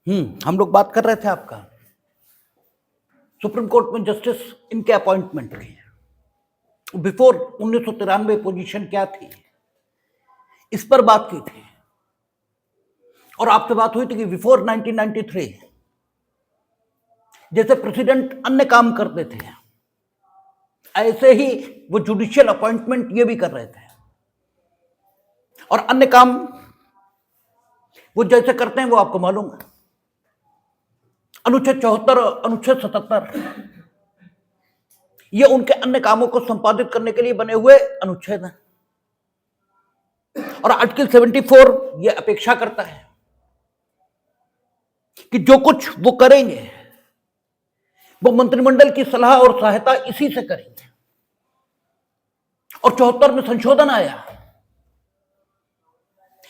हम लोग बात कर रहे थे आपका सुप्रीम कोर्ट में जस्टिस इनके अपॉइंटमेंट की बिफोर 1993 पोजीशन क्या थी, इस पर बात की थी। और आपसे बात हुई थी कि बिफोर 1993 जैसे प्रेसिडेंट अन्य काम करते थे, ऐसे ही वो जुडिशियल अपॉइंटमेंट ये भी कर रहे थे। और अन्य काम वो जैसे करते हैं वो आपको मालूम है। अनुच्छेद 74, अनुच्छेद 77 ये उनके अन्य कामों को संपादित करने के लिए बने हुए अनुच्छेद हैं। और आर्टिकल 74 ये अपेक्षा करता है कि जो कुछ वो करेंगे वो मंत्रिमंडल की सलाह और सहायता इसी से करेंगे। और 74 में संशोधन आया,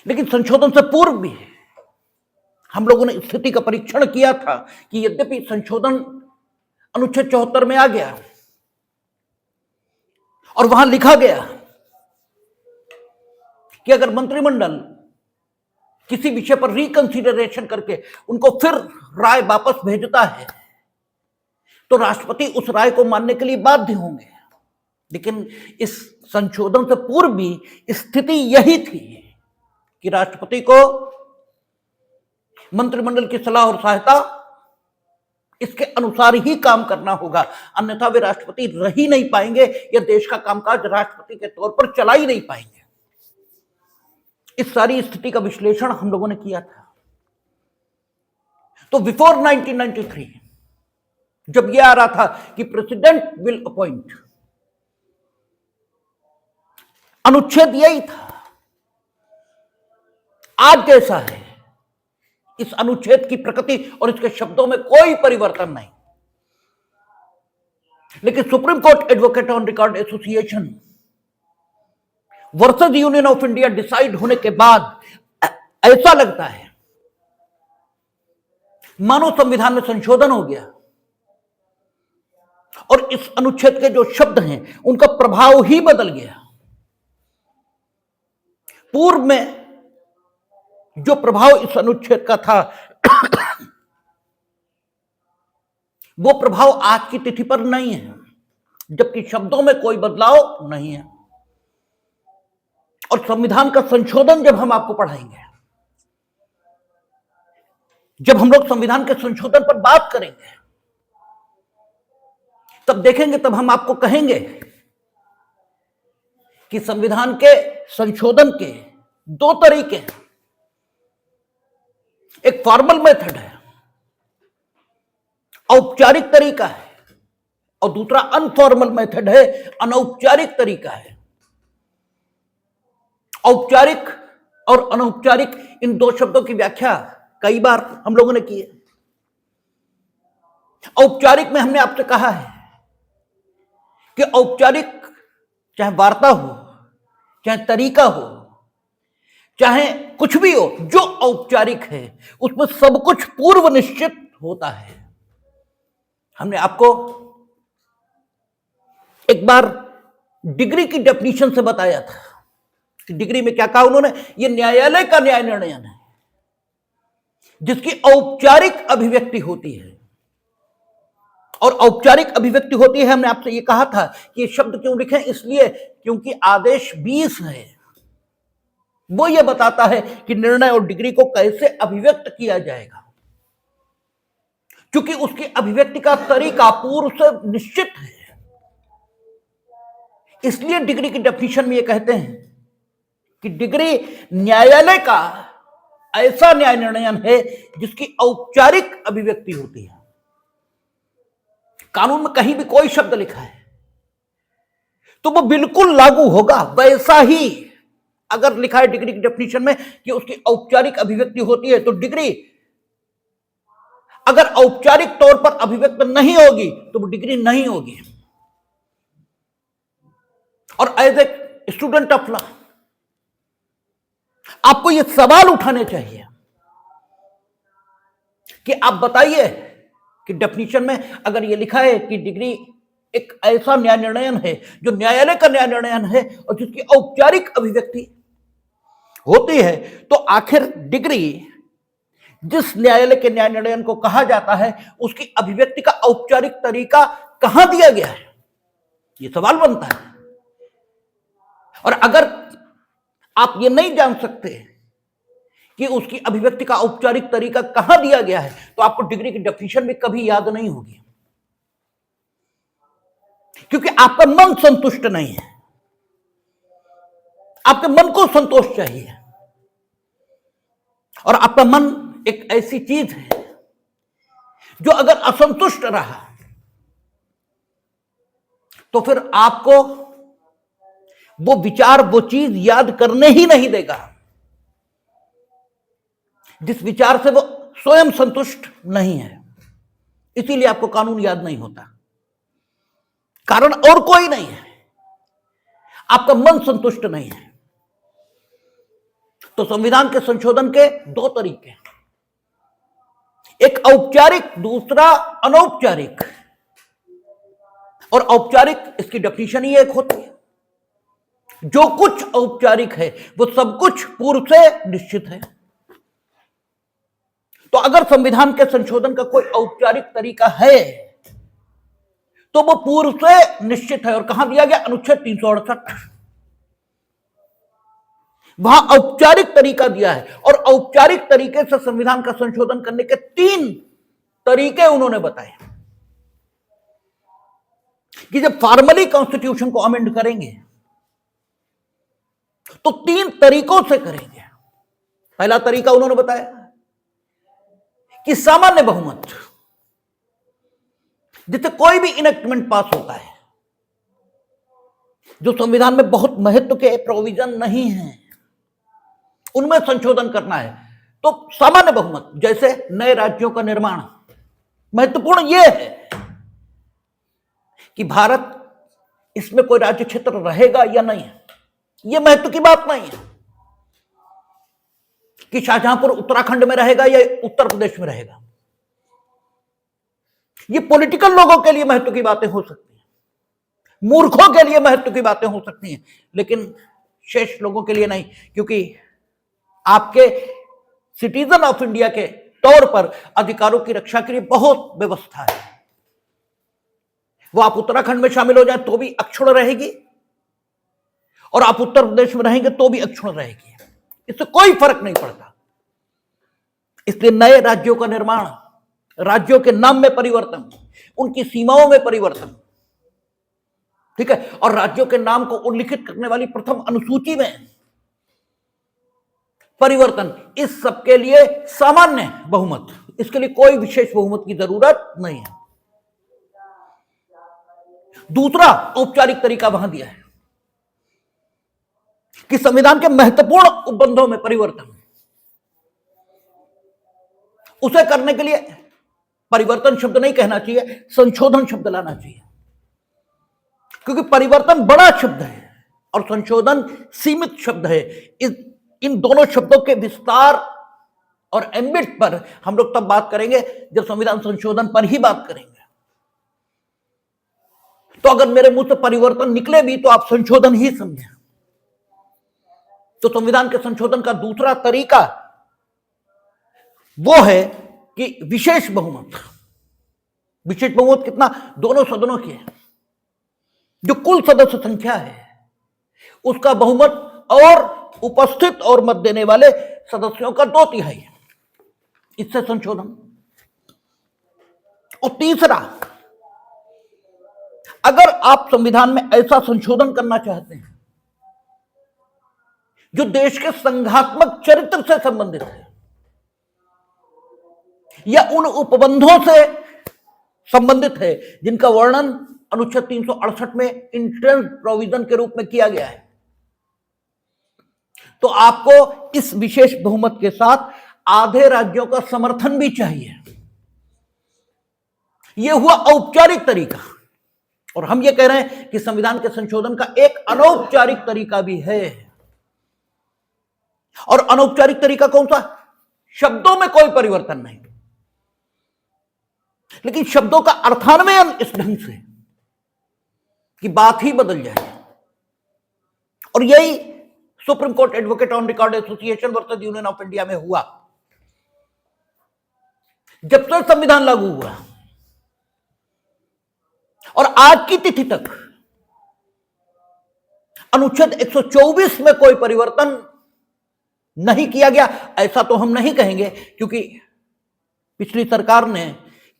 लेकिन संशोधन से पूर्व भी हम लोगों ने स्थिति का परीक्षण किया था कि यद्यपि संशोधन अनुच्छेद 74 में आ गया और वहां लिखा गया कि अगर मंत्रिमंडल किसी विषय पर रिकंसिडरेशन करके उनको फिर राय वापस भेजता है तो राष्ट्रपति उस राय को मानने के लिए बाध्य होंगे। लेकिन इस संशोधन से पूर्व भी स्थिति यही थी कि राष्ट्रपति को मंत्रिमंडल की सलाह और सहायता इसके अनुसार ही काम करना होगा, अन्यथा वे राष्ट्रपति रह ही नहीं पाएंगे या देश का कामकाज राष्ट्रपति के तौर पर चला ही नहीं पाएंगे। इस सारी स्थिति का विश्लेषण हम लोगों ने किया था। तो बिफोर 1993 जब यह आ रहा था कि प्रेसिडेंट विल अपॉइंट, अनुच्छेद यही था। आज जैसा है, इस अनुच्छेद की प्रकृति और इसके शब्दों में कोई परिवर्तन नहीं। लेकिन supreme Court advocate on record association versus Union of India decide होने के बाद ऐसा लगता है मानो संविधान में संशोधन हो गया और इस अनुच्छेद के जो शब्द हैं उनका प्रभाव ही बदल गया। पूर्व में जो प्रभाव इस अनुच्छेद का था वो प्रभाव आज की तिथि पर नहीं है, जबकि शब्दों में कोई बदलाव नहीं है। और संविधान का संशोधन जब हम आपको पढ़ाएंगे, जब हम लोग संविधान के संशोधन पर बात करेंगे, तब देखेंगे, तब हम आपको कहेंगे कि संविधान के संशोधन के दो तरीके हैं। एक फॉर्मल मेथड है, औपचारिक तरीका है, और दूसरा अनफॉर्मल मेथड है, अनौपचारिक तरीका है। औपचारिक और अनौपचारिक इन दो शब्दों की व्याख्या कई बार हम लोगों ने की है। औपचारिक में हमने आपसे कहा है कि औपचारिक चाहे वार्ता हो, चाहे तरीका हो, चाहे कुछ भी हो, जो औपचारिक है उसमें सब कुछ पूर्व निश्चित होता है। हमने आपको एक बार डिग्री की डेफिनेशन से बताया था कि डिग्री में क्या कहा उन्होंने, यह न्यायालय का न्याय निर्णयन है जिसकी औपचारिक अभिव्यक्ति होती है। और औपचारिक अभिव्यक्ति होती है, हमने आपसे यह कहा था कि ये शब्द क्यों लिखे, इसलिए क्योंकि आदेश 20 है, वो ये बताता है कि निर्णय और डिग्री को कैसे अभिव्यक्त किया जाएगा। क्योंकि उसकी अभिव्यक्ति का तरीका पूर्व से निश्चित है, इसलिए डिग्री की डेफिनेशन में ये कहते हैं कि डिग्री न्यायालय का ऐसा न्याय निर्णयन है जिसकी औपचारिक अभिव्यक्ति होती है। कानून में कहीं भी कोई शब्द लिखा है तो वो बिल्कुल लागू होगा वैसा ही। अगर लिखा है डिग्री की डेफिनेशन में कि उसकी औपचारिक अभिव्यक्ति होती है, तो डिग्री अगर औपचारिक तौर पर अभिव्यक्त नहीं होगी तो वो डिग्री नहीं होगी। और as a student of law आपको ये सवाल उठाने चाहिए कि आप बताइए कि डेफिनेशन में अगर ये लिखा है कि डिग्री एक ऐसा न्याय निर्णयन है जो न्यायालय का न्याय निर्णयन है और जिसकी औपचारिक अभिव्यक्ति होती है, तो आखिर डिग्री जिस न्यायालय के न्याय निर्णय को कहा जाता है उसकी अभिव्यक्ति का औपचारिक तरीका कहां दिया गया है, यह सवाल बनता है। और अगर आप ये नहीं जान सकते कि उसकी अभिव्यक्ति का औपचारिक तरीका कहां दिया गया है, तो आपको डिग्री की डेफिनेशन भी कभी याद नहीं होगी, क्योंकि आपका मन संतुष्ट नहीं है। आपके मन को संतोष चाहिए, और आपका मन एक ऐसी चीज है जो अगर असंतुष्ट रहा तो फिर आपको वो विचार, वो चीज याद करने ही नहीं देगा जिस विचार से वो स्वयं संतुष्ट नहीं है। इसीलिए आपको कानून याद नहीं होता, कारण और कोई नहीं है, आपका मन संतुष्ट नहीं है। तो संविधान के संशोधन के दो तरीके हैं, एक औपचारिक, दूसरा अनौपचारिक। और औपचारिक, इसकी डेफिनेशन ही एक होती है, जो कुछ औपचारिक है वो सब कुछ पूर्व से निश्चित है। तो अगर संविधान के संशोधन का कोई औपचारिक तरीका है तो वो पूर्व से निश्चित है। और कहां दिया गया? अनुच्छेद 368, वहां औपचारिक तरीका दिया है। और औपचारिक तरीके से संविधान का संशोधन करने के 3 तरीके उन्होंने बताए कि जब फॉर्मली कॉन्स्टिट्यूशन को अमेंड करेंगे तो 3 तरीकों से करेंगे। पहला तरीका उन्होंने बताया कि सामान्य बहुमत, जिससे कोई भी इनेक्टमेंट पास होता है जो संविधान में बहुत महत्व के प्रोविजन नहीं है उनमें संशोधन करना है, तो सामान्य बहुमत, जैसे नए राज्यों का निर्माण। महत्वपूर्ण यह है कि भारत, इसमें कोई राज्य क्षेत्र रहेगा या नहीं है, यह महत्व की बात नहीं है कि शाहजहांपुर उत्तराखंड में रहेगा या उत्तर प्रदेश में रहेगा। ये पॉलिटिकल लोगों के लिए महत्व की बातें हो सकती हैं, मूर्खों के लिए महत्व की बातें हो सकती हैं, लेकिन शेष लोगों के लिए नहीं, क्योंकि आपके सिटीजन ऑफ इंडिया के तौर पर अधिकारों की रक्षा के लिए बहुत व्यवस्था है। वो आप उत्तराखंड में शामिल हो जाए तो भी अक्षुण्ण रहेगी, और आप उत्तर प्रदेश में रहेंगे तो भी अक्षुण्ण रहेगी, इससे कोई फर्क नहीं पड़ता। इसलिए नए राज्यों का निर्माण, राज्यों के नाम में परिवर्तन, उनकी सीमाओं में परिवर्तन, ठीक है, और राज्यों के नाम को उल्लिखित करने वाली प्रथम अनुसूची में परिवर्तन, इस सब के लिए सामान्य बहुमत, इसके लिए कोई विशेष बहुमत की जरूरत नहीं है। दूसरा औपचारिक तरीका वहां दिया है कि संविधान के महत्वपूर्ण उपबंधों में परिवर्तन, उसे करने के लिए परिवर्तन शब्द नहीं कहना चाहिए, संशोधन शब्द लाना चाहिए, क्योंकि परिवर्तन बड़ा शब्द है और संशोधन सीमित शब्द है। इन दोनों शब्दों के विस्तार और एम्बिट पर हम लोग तब बात करेंगे जब संविधान संशोधन पर ही बात करेंगे। तो अगर मेरे मुंह से परिवर्तन निकले भी तो आप संशोधन ही समझें। तो संविधान के संशोधन का दूसरा तरीका वो है कि विशेष बहुमत। विशेष बहुमत कितना? दोनों सदनों की है, जो कुल सदस्य संख्या है उसका बहुमत और उपस्थित और मत देने वाले सदस्यों का 2/3, इससे संशोधन। और तीसरा, अगर आप संविधान में ऐसा संशोधन करना चाहते हैं जो देश के संघात्मक चरित्र से संबंधित है या उन उपबंधों से संबंधित है जिनका वर्णन अनुच्छेद 368 में इंट्रेंस प्रोविजन के रूप में किया गया है, तो आपको इस विशेष बहुमत के साथ आधे राज्यों का समर्थन भी चाहिए। यह हुआ औपचारिक तरीका। और हम यह कह रहे हैं कि संविधान के संशोधन का एक अनौपचारिक तरीका भी है। और अनौपचारिक तरीका कौन सा? शब्दों में कोई परिवर्तन नहीं, लेकिन शब्दों का अर्थान्वयन इस ढंग से कि बात ही बदल जाए। और यही supreme Court advocate on record association versus Union of India में हुआ। जब से संविधान लागू हुआ और आज की तिथि तक अनुच्छेद 124 में कोई परिवर्तन नहीं किया गया। ऐसा तो हम नहीं कहेंगे क्योंकि पिछली सरकार ने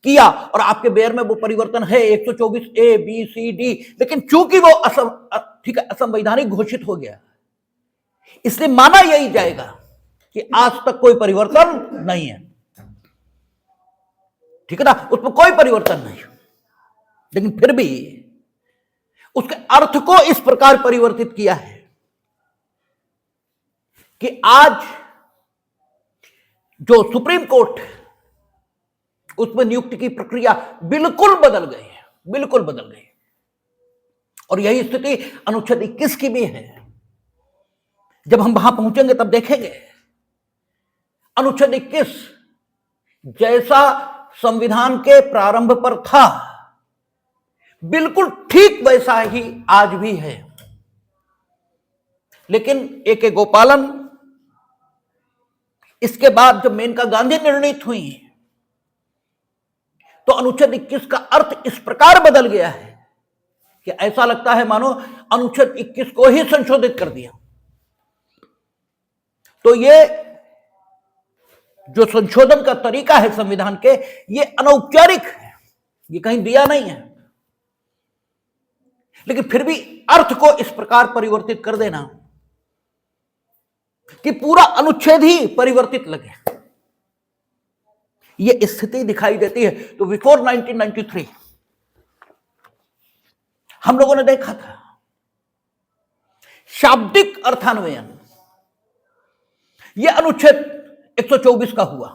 किया और आपके बेयर में वो परिवर्तन है 124 ए बी सी डी, लेकिन चूंकि वो असंवैधानिक घोषित हो गया, इसलिए माना यही जाएगा कि आज तक कोई परिवर्तन नहीं है। ठीक है ना, उसमें कोई परिवर्तन नहीं, लेकिन फिर भी उसके अर्थ को इस प्रकार परिवर्तित किया है कि आज जो सुप्रीम कोर्ट, उसमें नियुक्ति की प्रक्रिया बिल्कुल बदल गई है, बिल्कुल बदल गई। और यही स्थिति अनुच्छेद 21 की भी है। जब हम वहां पहुंचेंगे तब देखेंगे अनुच्छेद 21 जैसा संविधान के प्रारंभ पर था, बिल्कुल ठीक वैसा ही आज भी है। लेकिन ए.के. गोपालन, इसके बाद जब मेनका गांधी निर्णित हुई तो अनुच्छेद 21 का अर्थ इस प्रकार बदल गया है कि ऐसा लगता है मानो अनुच्छेद 21 को ही संशोधित कर दिया। तो ये जो संशोधन का तरीका है संविधान के, ये अनौपचारिक है, ये कहीं दिया नहीं है, लेकिन फिर भी अर्थ को इस प्रकार परिवर्तित कर देना कि पूरा अनुच्छेद ही परिवर्तित लगे, ये स्थिति दिखाई देती है। तो बिफोर 1993 हम लोगों ने देखा था शाब्दिक अर्थान्वयन, यह अनुच्छेद 124 का हुआ,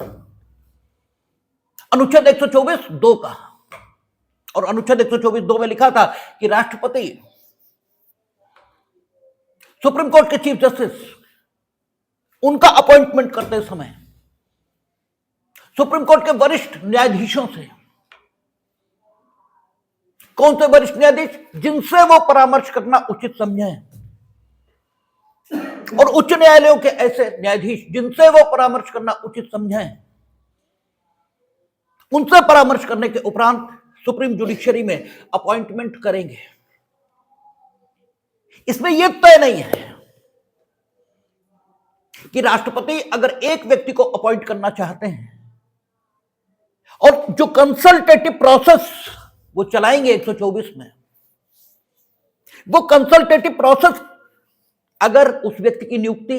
अनुच्छेद 124(2) का। और अनुच्छेद 124(2) में लिखा था कि राष्ट्रपति सुप्रीम कोर्ट के चीफ जस्टिस, उनका अपॉइंटमेंट करते समय सुप्रीम कोर्ट के वरिष्ठ न्यायाधीशों से, कौन से वरिष्ठ न्यायाधीश, जिनसे वो परामर्श करना उचित समझे, और उच्च न्यायालयों के ऐसे न्यायाधीश जिनसे वो परामर्श करना उचित समझे, उनसे परामर्श करने के उपरांत सुप्रीम जुडिशरी में अपॉइंटमेंट करेंगे। इसमें यह तय नहीं है कि राष्ट्रपति अगर एक व्यक्ति को अपॉइंट करना चाहते हैं और जो कंसल्टेटिव प्रोसेस वो चलाएंगे 124 में, वो कंसल्टेटिव प्रोसेस अगर उस व्यक्ति की नियुक्ति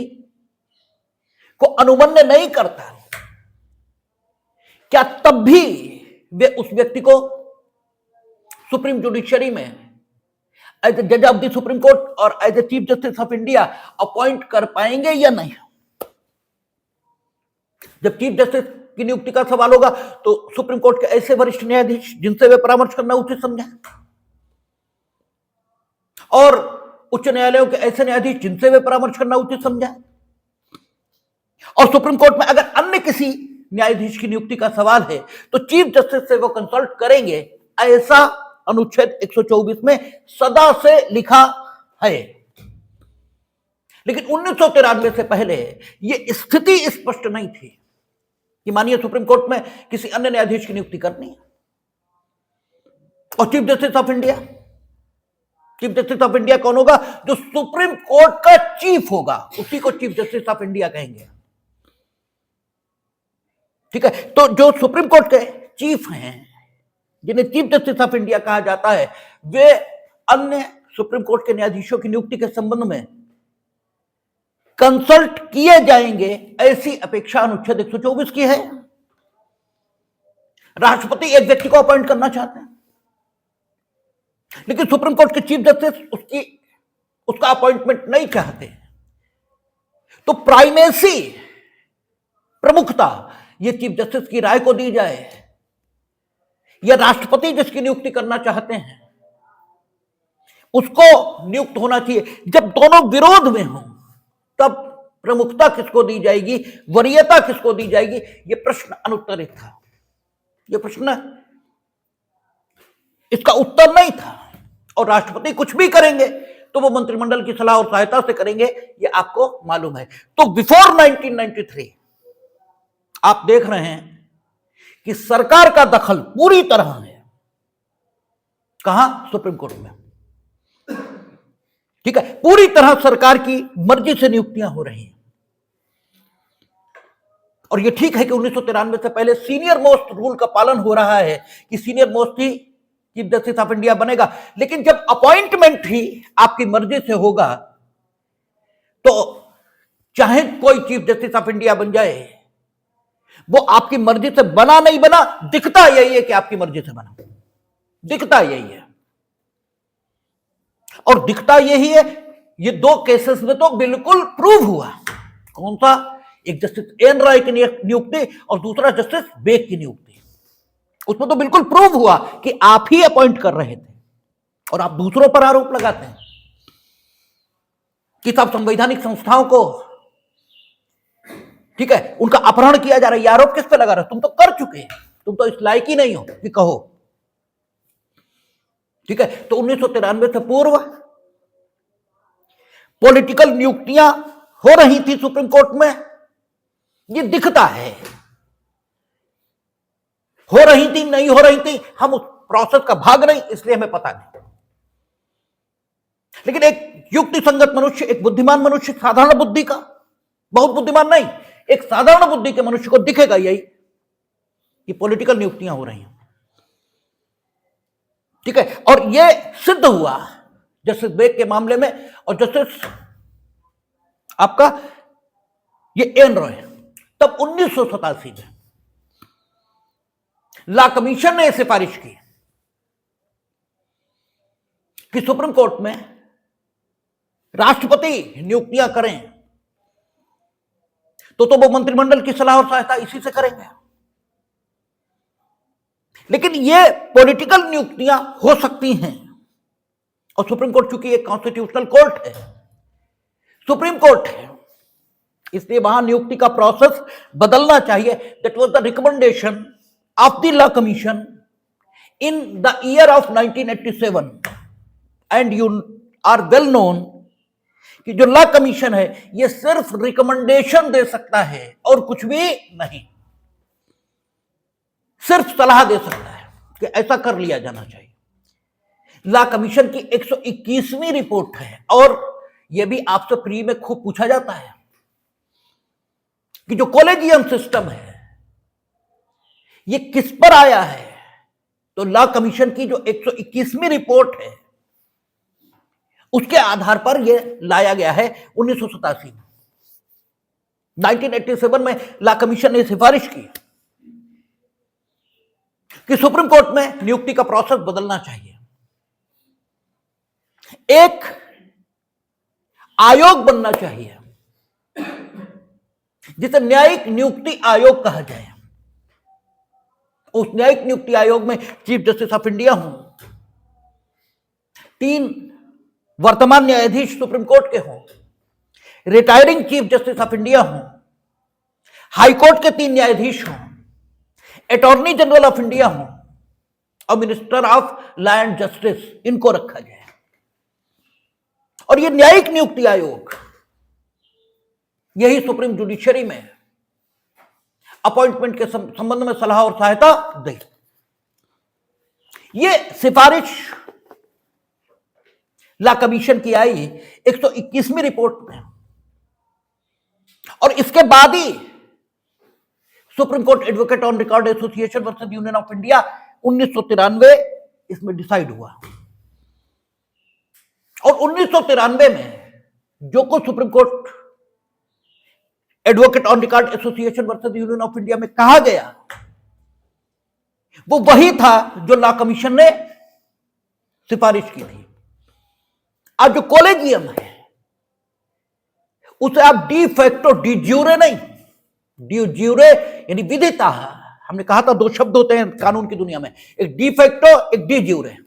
को अनुमन्य नहीं करता, क्या तब भी वे उस व्यक्ति को सुप्रीम जुडिशरी में एज ए जज ऑफ द सुप्रीम कोर्ट और as a chief justice of India appoint कर पाएंगे या नहीं? जब चीफ जस्टिस की नियुक्ति का सवाल होगा तो सुप्रीम कोर्ट के ऐसे वरिष्ठ न्यायाधीश जिनसे वे परामर्श करना उचित समझे, और उच्च न्यायालयों के ऐसे न्यायाधीश जिनसे वे परामर्श करना उचित समझे, और सुप्रीम कोर्ट में अगर अन्य किसी न्यायाधीश की नियुक्ति का सवाल है तो चीफ जस्टिस से वो कंसल्ट करेंगे, ऐसा अनुच्छेद 124 में सदा से लिखा है। लेकिन 1993 से पहले यह स्थिति स्पष्ट नहीं थी कि मानिए सुप्रीम कोर्ट में किसी अन्य न्यायाधीश की नियुक्ति करनी है और chief justice of India, chief justice of India कौन होगा? जो सुप्रीम कोर्ट का चीफ होगा, उसी को चीफ जस्टिस ऑफ इंडिया कहेंगे। ठीक है, तो जो सुप्रीम कोर्ट के चीफ हैं, जिन्हें चीफ जस्टिस ऑफ इंडिया कहा जाता है, वे अन्य सुप्रीम कोर्ट के न्यायाधीशों की नियुक्ति के संबंध में कंसल्ट किए जाएंगे, ऐसी अपेक्षा अनुच्छेद 124 की है। राष्ट्रपति एक व्यक्ति को अपॉइंट करना चाहते हैं, लेकिन सुप्रीम कोर्ट के चीफ जस्टिस उसका अपॉइंटमेंट नहीं चाहते, तो प्राइमेसी, प्रमुखता, ये चीफ जस्टिस की राय को दी जाए या राष्ट्रपति जिसकी नियुक्ति करना चाहते हैं उसको नियुक्त होना चाहिए। जब दोनों विरोध में हों तब प्रमुखता किसको दी जाएगी, वरीयता किसको दी जाएगी, यह प्रश्न अनुत्तरित था। यह प्रश्न, इसका उत्तर नहीं था। और राष्ट्रपति कुछ भी करेंगे तो वो मंत्रिमंडल की सलाह और सहायता से करेंगे, ये आपको मालूम है। तो बिफोर 1993 आप देख रहे हैं कि सरकार का दखल पूरी तरह है। कहां? सुप्रीम कोर्ट में। ठीक है, पूरी तरह सरकार की मर्जी से नियुक्तियां हो रही हैं। और यह ठीक है कि 1993 से पहले सीनियर मोस्ट रूल का पालन हो रहा है कि senior most he chief justice of India बनेगा, लेकिन जब अपॉइंटमेंट ही आपकी मर्जी से होगा तो चाहे कोई चीफ जस्टिस ऑफ इंडिया बन जाए, वो आपकी मर्जी से बना नहीं बना, दिखता यही है कि आपकी मर्जी से बना, दिखता यही है। और दिखता यही है, ये दो केसेस में तो बिल्कुल प्रूव हुआ। कौन सा? एक जस्टिस एन रॉय की नियुक्ति और दूसरा जस्टिस बेक की नियुक्ति। उसमें तो बिल्कुल प्रूव हुआ कि आप ही अपॉइंट कर रहे थे और आप दूसरों पर आरोप लगाते हैं कि सब संवैधानिक संस्थाओं को, ठीक है, उनका अपहरण किया जा रहा है। ये आरोप किस पे लगा रहा है? तुम तो कर चुके, तुम तो इस लायक ही नहीं हो कि कहो। ठीक है, तो 1993 से पूर्व पॉलिटिकल नियुक्तियां हो रही थी सुप्रीम कोर्ट में, ये दिखता है। हो रही थी, नहीं हो रही थी, हम उस प्रोसेस का भाग नहीं, इसलिए हमें पता नहीं। लेकिन एक युक्ति संगत मनुष्य, एक बुद्धिमान मनुष्य, साधारण बुद्धि का, बहुत बुद्धिमान नहीं, एक साधारण बुद्धि के मनुष्य को दिखेगा यही कि पॉलिटिकल नियुक्तियां हो रही हैं। ठीक है, और यह सिद्ध हुआ जस्टिस बेक के मामले में और जस्टिस आपका ये एन रॉय। तब 1987 में लॉ कमीशन ने सिफारिश की कि सुप्रीम कोर्ट में राष्ट्रपति नियुक्तियां करें, तो वो मंत्रिमंडल की सलाह और सहायता इसी से करेंगे। लेकिन ये पॉलिटिकल नियुक्तियां हो सकती हैं और सुप्रीम कोर्ट चूंकि एक कॉन्स्टिट्यूशनल कोर्ट है, सुप्रीम कोर्ट है, इसलिए वहां नियुक्ति का प्रोसेस बदलना चाहिए। That was the recommendation of the law commission in the year of 1987। And you are well known कि जो लॉ कमीशन है ये सिर्फ रिकमेंडेशन दे सकता है और कुछ भी नहीं, सिर्फ सलाह दे सकता है कि ऐसा कर लिया जाना चाहिए। लॉ कमीशन की 121वीं रिपोर्ट है और यह भी आपसे प्री में खूब पूछा जाता है कि जो कॉलेजियम सिस्टम है ये किस पर आया है। तो लॉ कमीशन की जो 121वीं रिपोर्ट है उसके आधार पर यह लाया गया है 1987 में। 1987 में लॉ कमीशन ने सिफारिश की कि सुप्रीम कोर्ट में नियुक्ति का प्रोसेस बदलना चाहिए। एक आयोग बनना चाहिए जिसे न्यायिक नियुक्ति आयोग कहा जाए। उस न्यायिक नियुक्ति आयोग में चीफ जस्टिस ऑफ इंडिया हों, 3 वर्तमान न्यायाधीश सुप्रीम कोर्ट के हों, retiring chief justice of India हों, हाई कोर्ट के 3 न्यायाधीश हों, अटॉर्नी जनरल ऑफ इंडिया हों और minister of law and justice, इनको रखा जाए। और ये न्यायिक नियुक्ति आयोग यही सुप्रीम जुडिशरी में अपॉइंटमेंट के संबंध में सलाह और सहायता दे। ये सिफारिश लॉ कमीशन की आई 121वीं रिपोर्ट में और इसके बाद ही Supreme Court advocate on record association versus Union of India 1993 इसमें डिसाइड हुआ। और 1993 में जो कुछ Supreme Court advocate on record association versus Union of India में कहा गया वो वही था जो लॉ कमीशन ने सिफारिश की थी। आज जो कॉलेजियम है उसे आप डी फैक्टो, डी ज्यूरे नहीं, डी ज्यूरे यानी विधिता, हमने कहा था 2 शब्द होते हैं कानून की दुनिया में, एक डी फैक्टो, एक de jure.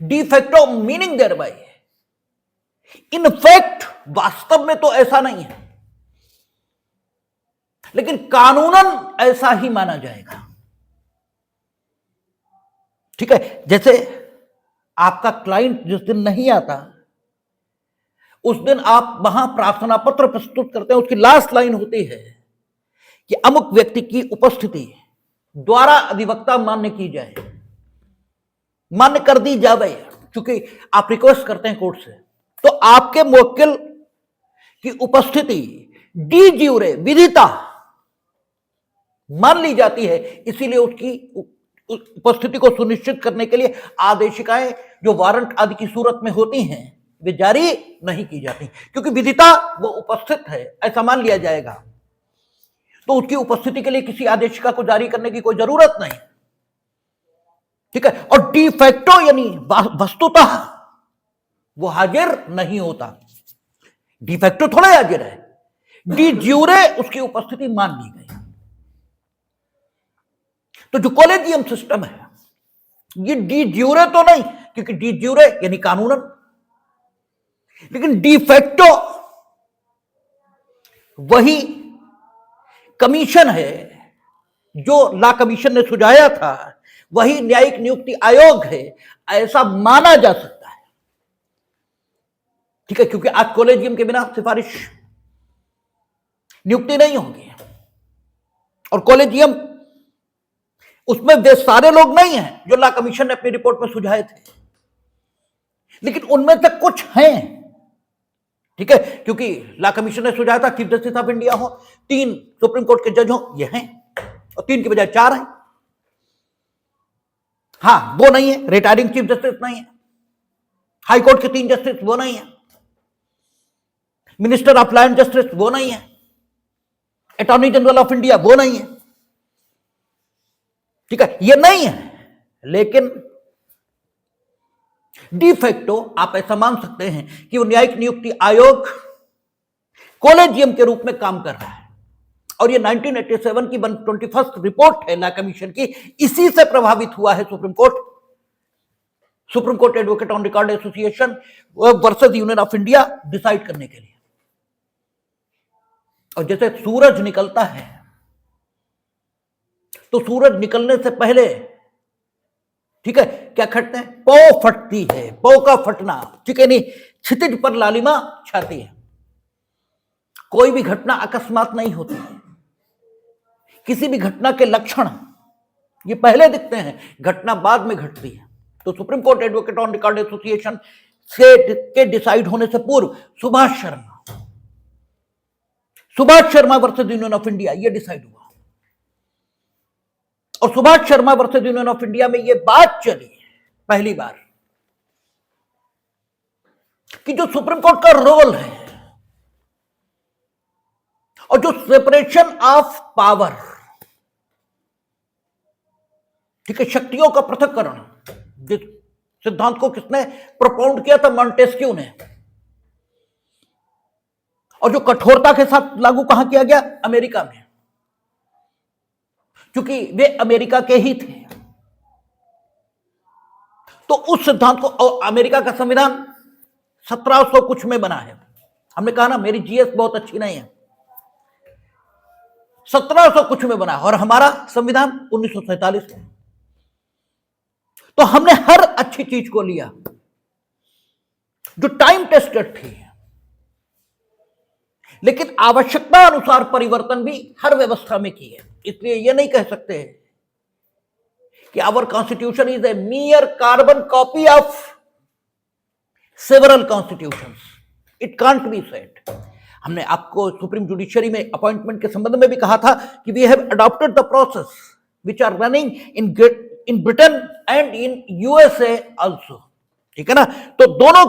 De facto meaning thereby, in fact वास्तव में तो ऐसा नहीं है लेकिन कानूनन ऐसा ही माना जाएगा। ठीक है, जैसे आपका क्लाइंट जिस दिन नहीं आता उस दिन आप वहां प्रार्थना पत्र प्रस्तुत करते हैं, उसकी लास्ट लाइन होती है कि अमुक व्यक्ति की उपस्थिति द्वारा अधिवक्ता मान्य की जाए, मान्य कर दी जाए, क्योंकि आप रिक्वेस्ट करते हैं कोर्ट से, तो आपके मुवक्किल की उपस्थिति डी ज्यूरे विधिता मान ली जाती है। इसीलिए उसकी उपस्थिति को सुनिश्चित करने के लिए आदेशिकाएं जो वारंट आदि की सूरत में होती हैं वे जारी नहीं की जाती, क्योंकि विधिता वो उपस्थित है ऐसा मान लिया जाएगा, तो उसकी उपस्थिति के लिए किसी आदेशिका को जारी करने की कोई जरूरत नहीं। ठीक है, और डी फैक्टो यानी वस्तुतः वो हाजिर नहीं होता, डी फैक्टो थोड़ा हाजिर है, डी ज्यूरे उसकी उपस्थिति मान ली गई। तो जो कॉलेजियम सिस्टम है ये डी ज्यूरे तो नहीं, क्योंकि डी ज्यूरे यानी कानूनन, लेकिन डी फैक्टो वही कमीशन है जो लॉ कमीशन ने सुझाया था, वही न्यायिक नियुक्ति आयोग है, ऐसा माना जा सकता है। ठीक है, क्योंकि आज कॉलेजियम के बिना सिफारिश नियुक्ति नहीं होगी, और कॉलेजियम उसमें वे सारे लोग नहीं हैं जो लॉ कमीशन ने अपनी रिपोर्ट में सुझाए थे, लेकिन उनमें से कुछ हैं। ठीक है, क्योंकि लॉ कमीशन ने सुझाया था चीफ जस्टिस ऑफ इंडिया हो, 3 सुप्रीम कोर्ट के जज हो, ये हैं, और 3 की बजाय 4 हैं। हाँ, वो नहीं है, रिटायरिंग चीफ जस्टिस नहीं है, हाई कोर्ट के 3 जस्टिस वो नहीं है, minister of law and justice वो नहीं है, अटॉर्नी जनरल ऑफ इंडिया वो नहीं है। ठीक है, ये नहीं है, लेकिन डी फैक्टो आप ऐसा मान सकते हैं कि वो न्यायिक नियुक्ति आयोग कॉलेजियम के रूप में काम कर रहा है, और ये 1987 की 121st रिपोर्ट है लॉ कमीशन की, इसी से प्रभावित हुआ है supreme Court advocate on record association versus Union of India decide करने के लिए। और जैसे सूरज निकलता है तो सूरज निकलने से पहले, ठीक है, क्या खटते हैं, पौ फटती है, पौ का फटना, ठीक है, नहीं, क्षितिज पर लालिमा छाती है। कोई भी घटना अकस्मात नहीं होती, किसी भी घटना के लक्षण ये पहले दिखते हैं, घटना बाद में घटती है। तो supreme Court advocate on record association के डिसाइड होने से पूर्व Subhash Sharma versus Union of India ये डिसाइड हुआ, और Subhash Sharma versus Union of India में यह बात चली पहली बार कि जो सुप्रीम कोर्ट का रोल है और जो सेपरेशन ऑफ पावर, ठीक है, शक्तियों का पृथक्करण, जिस सिद्धांत को किसने प्रोपाउंड किया था, मॉन्टेस्क्यू ने, और जो कठोरता के साथ लागू कहां किया गया, अमेरिका में, क्योंकि वे अमेरिका के ही थे। तो उस सिद्धांत को, और अमेरिका का संविधान 1700 कुछ में बना है, हमने कहा ना मेरी जीएस बहुत अच्छी नहीं है, 1700 कुछ में बना, और हमारा संविधान 1947 में। तो हमने हर अच्छी चीज को लिया जो टाइम टेस्टेड थी, लेकिन आवश्यकता अनुसार परिवर्तन भी हर व्यवस्था में किए। इसलिए यह नहीं कह सकते कि our constitution is a mere carbon copy of several constitutions, it can't be said. हमने आपको सुप्रीम जुडिशरी में अपॉइंटमेंट के संबंध में भी कहा था कि we have adopted the process which are running in Britain and in USA also. ठीक है ना, तो दोनों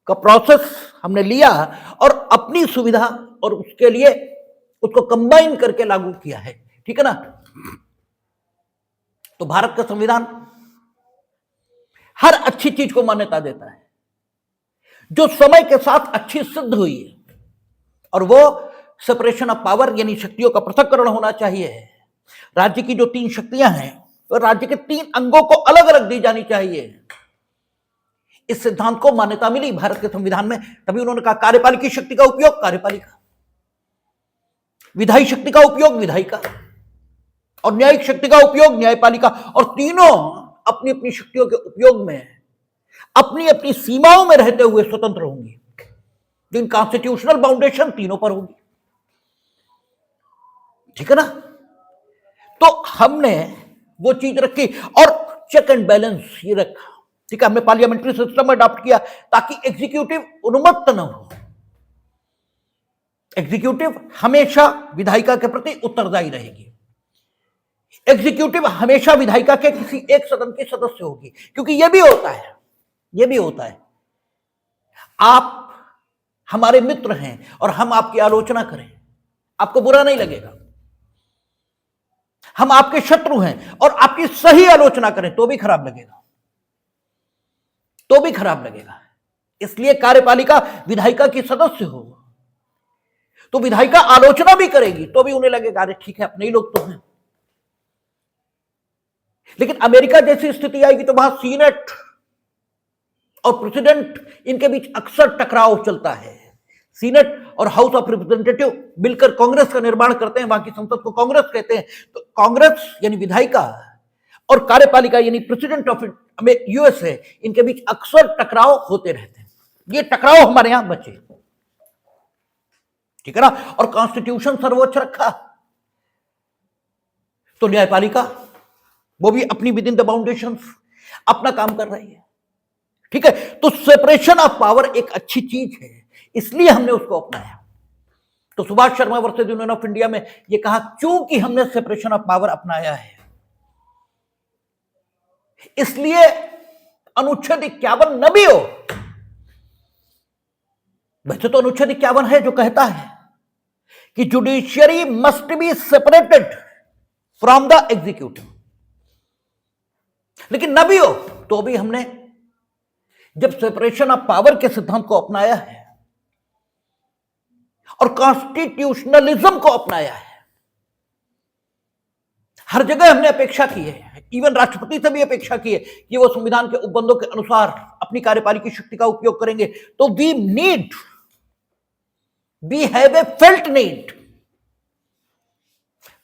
का प्रोसेस हमने लिया और अपनी सुविधा और उसके लिए उसको कंबाइन करके लागू किया है। ठीक है ना, तो भारत का संविधान हर अच्छी चीज को मान्यता देता है जो समय के साथ अच्छी सिद्ध हुई है, और वो सेपरेशन ऑफ पावर यानी शक्तियों का पृथक्करण होना चाहिए। राज्य की जो 3 शक्तियां हैं तो राज्य के 3 अंगों को अलग अलग दी जानी चाहिए। इस सिद्धांत को मान्यता मिली भारत के संविधान में, तभी उन्होंने कहा कार्यपालिकी शक्ति का उपयोग कार्यपालिका, विधायी शक्ति का उपयोग विधायिका, और न्यायिक शक्ति का उपयोग न्यायपालिका, और तीनों अपनी अपनी शक्तियों के उपयोग में अपनी अपनी सीमाओं में रहते हुए स्वतंत्र होंगी, जिन कॉन्स्टिट्यूशनल बाउंडेशन तीनों पर होगी। ठीक है ना। तो हमने वो चीज रखी और चेक एंड बैलेंस ये रखा, ठीक है। हमने पार्लियामेंट्री सिस्टम अडॉप्ट किया ताकि एग्जीक्यूटिव उन्मत्त न हो। एग्जीक्यूटिव हमेशा विधायिका के प्रति उत्तरदायी रहेगी। एग्जीक्यूटिव हमेशा विधायिका के किसी एक सदन के सदस्य होगी, क्योंकि यह भी होता है आप हमारे मित्र हैं और हम आपकी आलोचना करें, आपको बुरा नहीं लगेगा। हम आपके शत्रु हैं और आपकी सही आलोचना करें तो भी खराब लगेगा। इसलिए कार्यपालिका विधायिका की सदस्य हो तो विधायिका आलोचना भी करेगी तो भी उन्हें लगेगा अरे ठीक है, अपने ही लोग तो हैं। लेकिन अमेरिका जैसी स्थिति आएगी तो वहां सीनेट और प्रेसिडेंट इनके बीच अक्सर टकराव चलता है। सीनेट और हाउस ऑफ रिप्रेजेंटेटिव मिलकर कांग्रेस का निर्माण करते हैं, वहां की संसद को कांग्रेस कहते हैं। तो कांग्रेस यानी विधायिका और कार्यपालिका यानी प्रेसिडेंट ऑफ यूएसए, इनके बीच अक्सर टकराव होते रहते हैं। ये टकराव हमारे यहां बचे, ठीक है ना। और कॉन्स्टिट्यूशन सर्वोच्च रखा तो न्यायपालिका वो भी अपनी विद इन द बाउंडेशंस अपना काम कर रही है, ठीक है। तो सेपरेशन ऑफ पावर एक अच्छी चीज है, इसलिए हमने उसको अपनाया। तो Subhash Sharma versus Union of India में यह कहा क्योंकि हमने सेपरेशन ऑफ पावर अपनाया है, इसलिए अनुच्छेद 51 न भी हो। वैसे तो अनुच्छेद 51 है जो कहता है कि judiciary must be separated from the executive, लेकिन न भी हो तो भी हमने जब सेपरेशन ऑफ पावर के सिद्धांत को अपनाया है और कॉन्स्टिट्यूशनलिज्म को अपनाया है, हर जगह हमने अपेक्षा की है, इवन राष्ट्रपति से भी अपेक्षा की है कि वो संविधान के उपबंधों के अनुसार अपनी कार्यपालिका शक्ति का उपयोग करेंगे। तो we have a felt need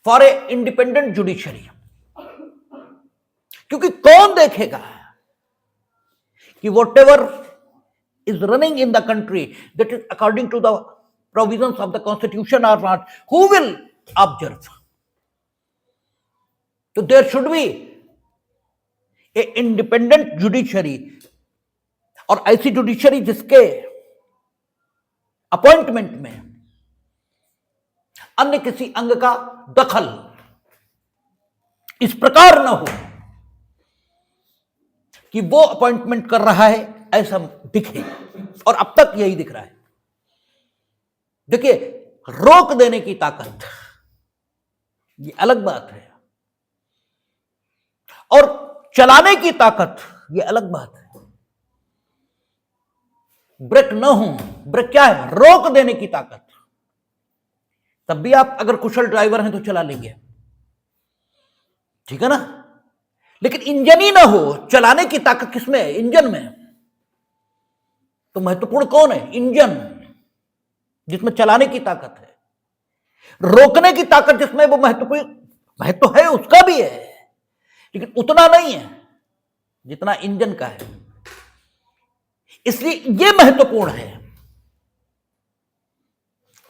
for a independent judiciary, क्योंकि कौन देखेगा कि whatever is running in the country that is according to the provisions of the constitution or not, who will observe. तो there should be a independent judiciary, और ऐसी judiciary जिसके appointment में अन्य किसी अंग का दखल इस प्रकार न हो कि वो अपॉइंटमेंट कर रहा है ऐसा दिखे, और अब तक यही दिख रहा है। देखिए, रोक देने की ताकत ये अलग बात है और चलाने की ताकत ये अलग बात है। ब्रेक न हो, ब्रेक क्या है? रोक देने की ताकत। तब भी आप अगर कुशल ड्राइवर हैं तो चला लेंगे, ठीक है ना। लेकिन इंजन ही ना हो, चलाने की ताकत किसमें है? इंजन में। तो महत्वपूर्ण कौन है? इंजन, जिसमें चलाने की ताकत है। रोकने की ताकत जिसमें वो महत्व है उसका भी है, लेकिन उतना नहीं है जितना इंजन का है। इसलिए यह महत्वपूर्ण है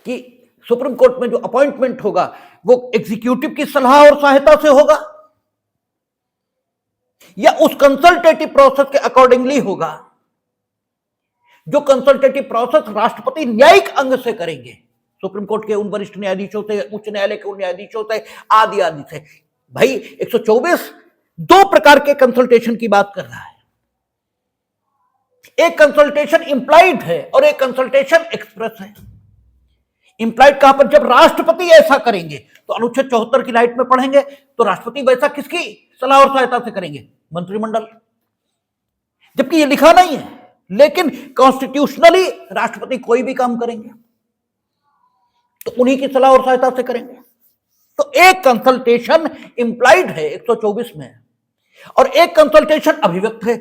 कि सुप्रीम कोर्ट में जो अपॉइंटमेंट होगा वो एग्जीक्यूटिव की सलाह और सहायता से होगा या उस कंसल्टेटिव प्रोसेस के अकॉर्डिंगली होगा जो कंसल्टेटिव प्रोसेस राष्ट्रपति न्यायिक अंग से करेंगे, सुप्रीम कोर्ट के उन वरिष्ठ न्यायाधीशों से, उच्च न्यायालय के उन न्यायाधीशों से, आदि आदि से। भाई 124 दो प्रकार के कंसल्टेशन की बात कर रहा है। एक कंसल्टेशन इंप्लाइड है और एक कंसल्टेशन एक्सप्रेस है। इंप्लाइड कहां पर? जब राष्ट्रपति ऐसा करेंगे तो अनुच्छेद 74 की लाइट में पढ़ेंगे तो राष्ट्रपति वैसा किसकी सलाह और सहायता से करेंगे? मंत्रिमंडल। जबकि ये लिखा नहीं है, लेकिन कॉन्स्टिट्यूशनली राष्ट्रपति कोई भी काम करेंगे तो उन्हीं की सलाह और सहायता से करेंगे। तो एक कंसल्टेशन इंप्लाइड है 124 में और एक कंसल्टेशन अभिव्यक्त है।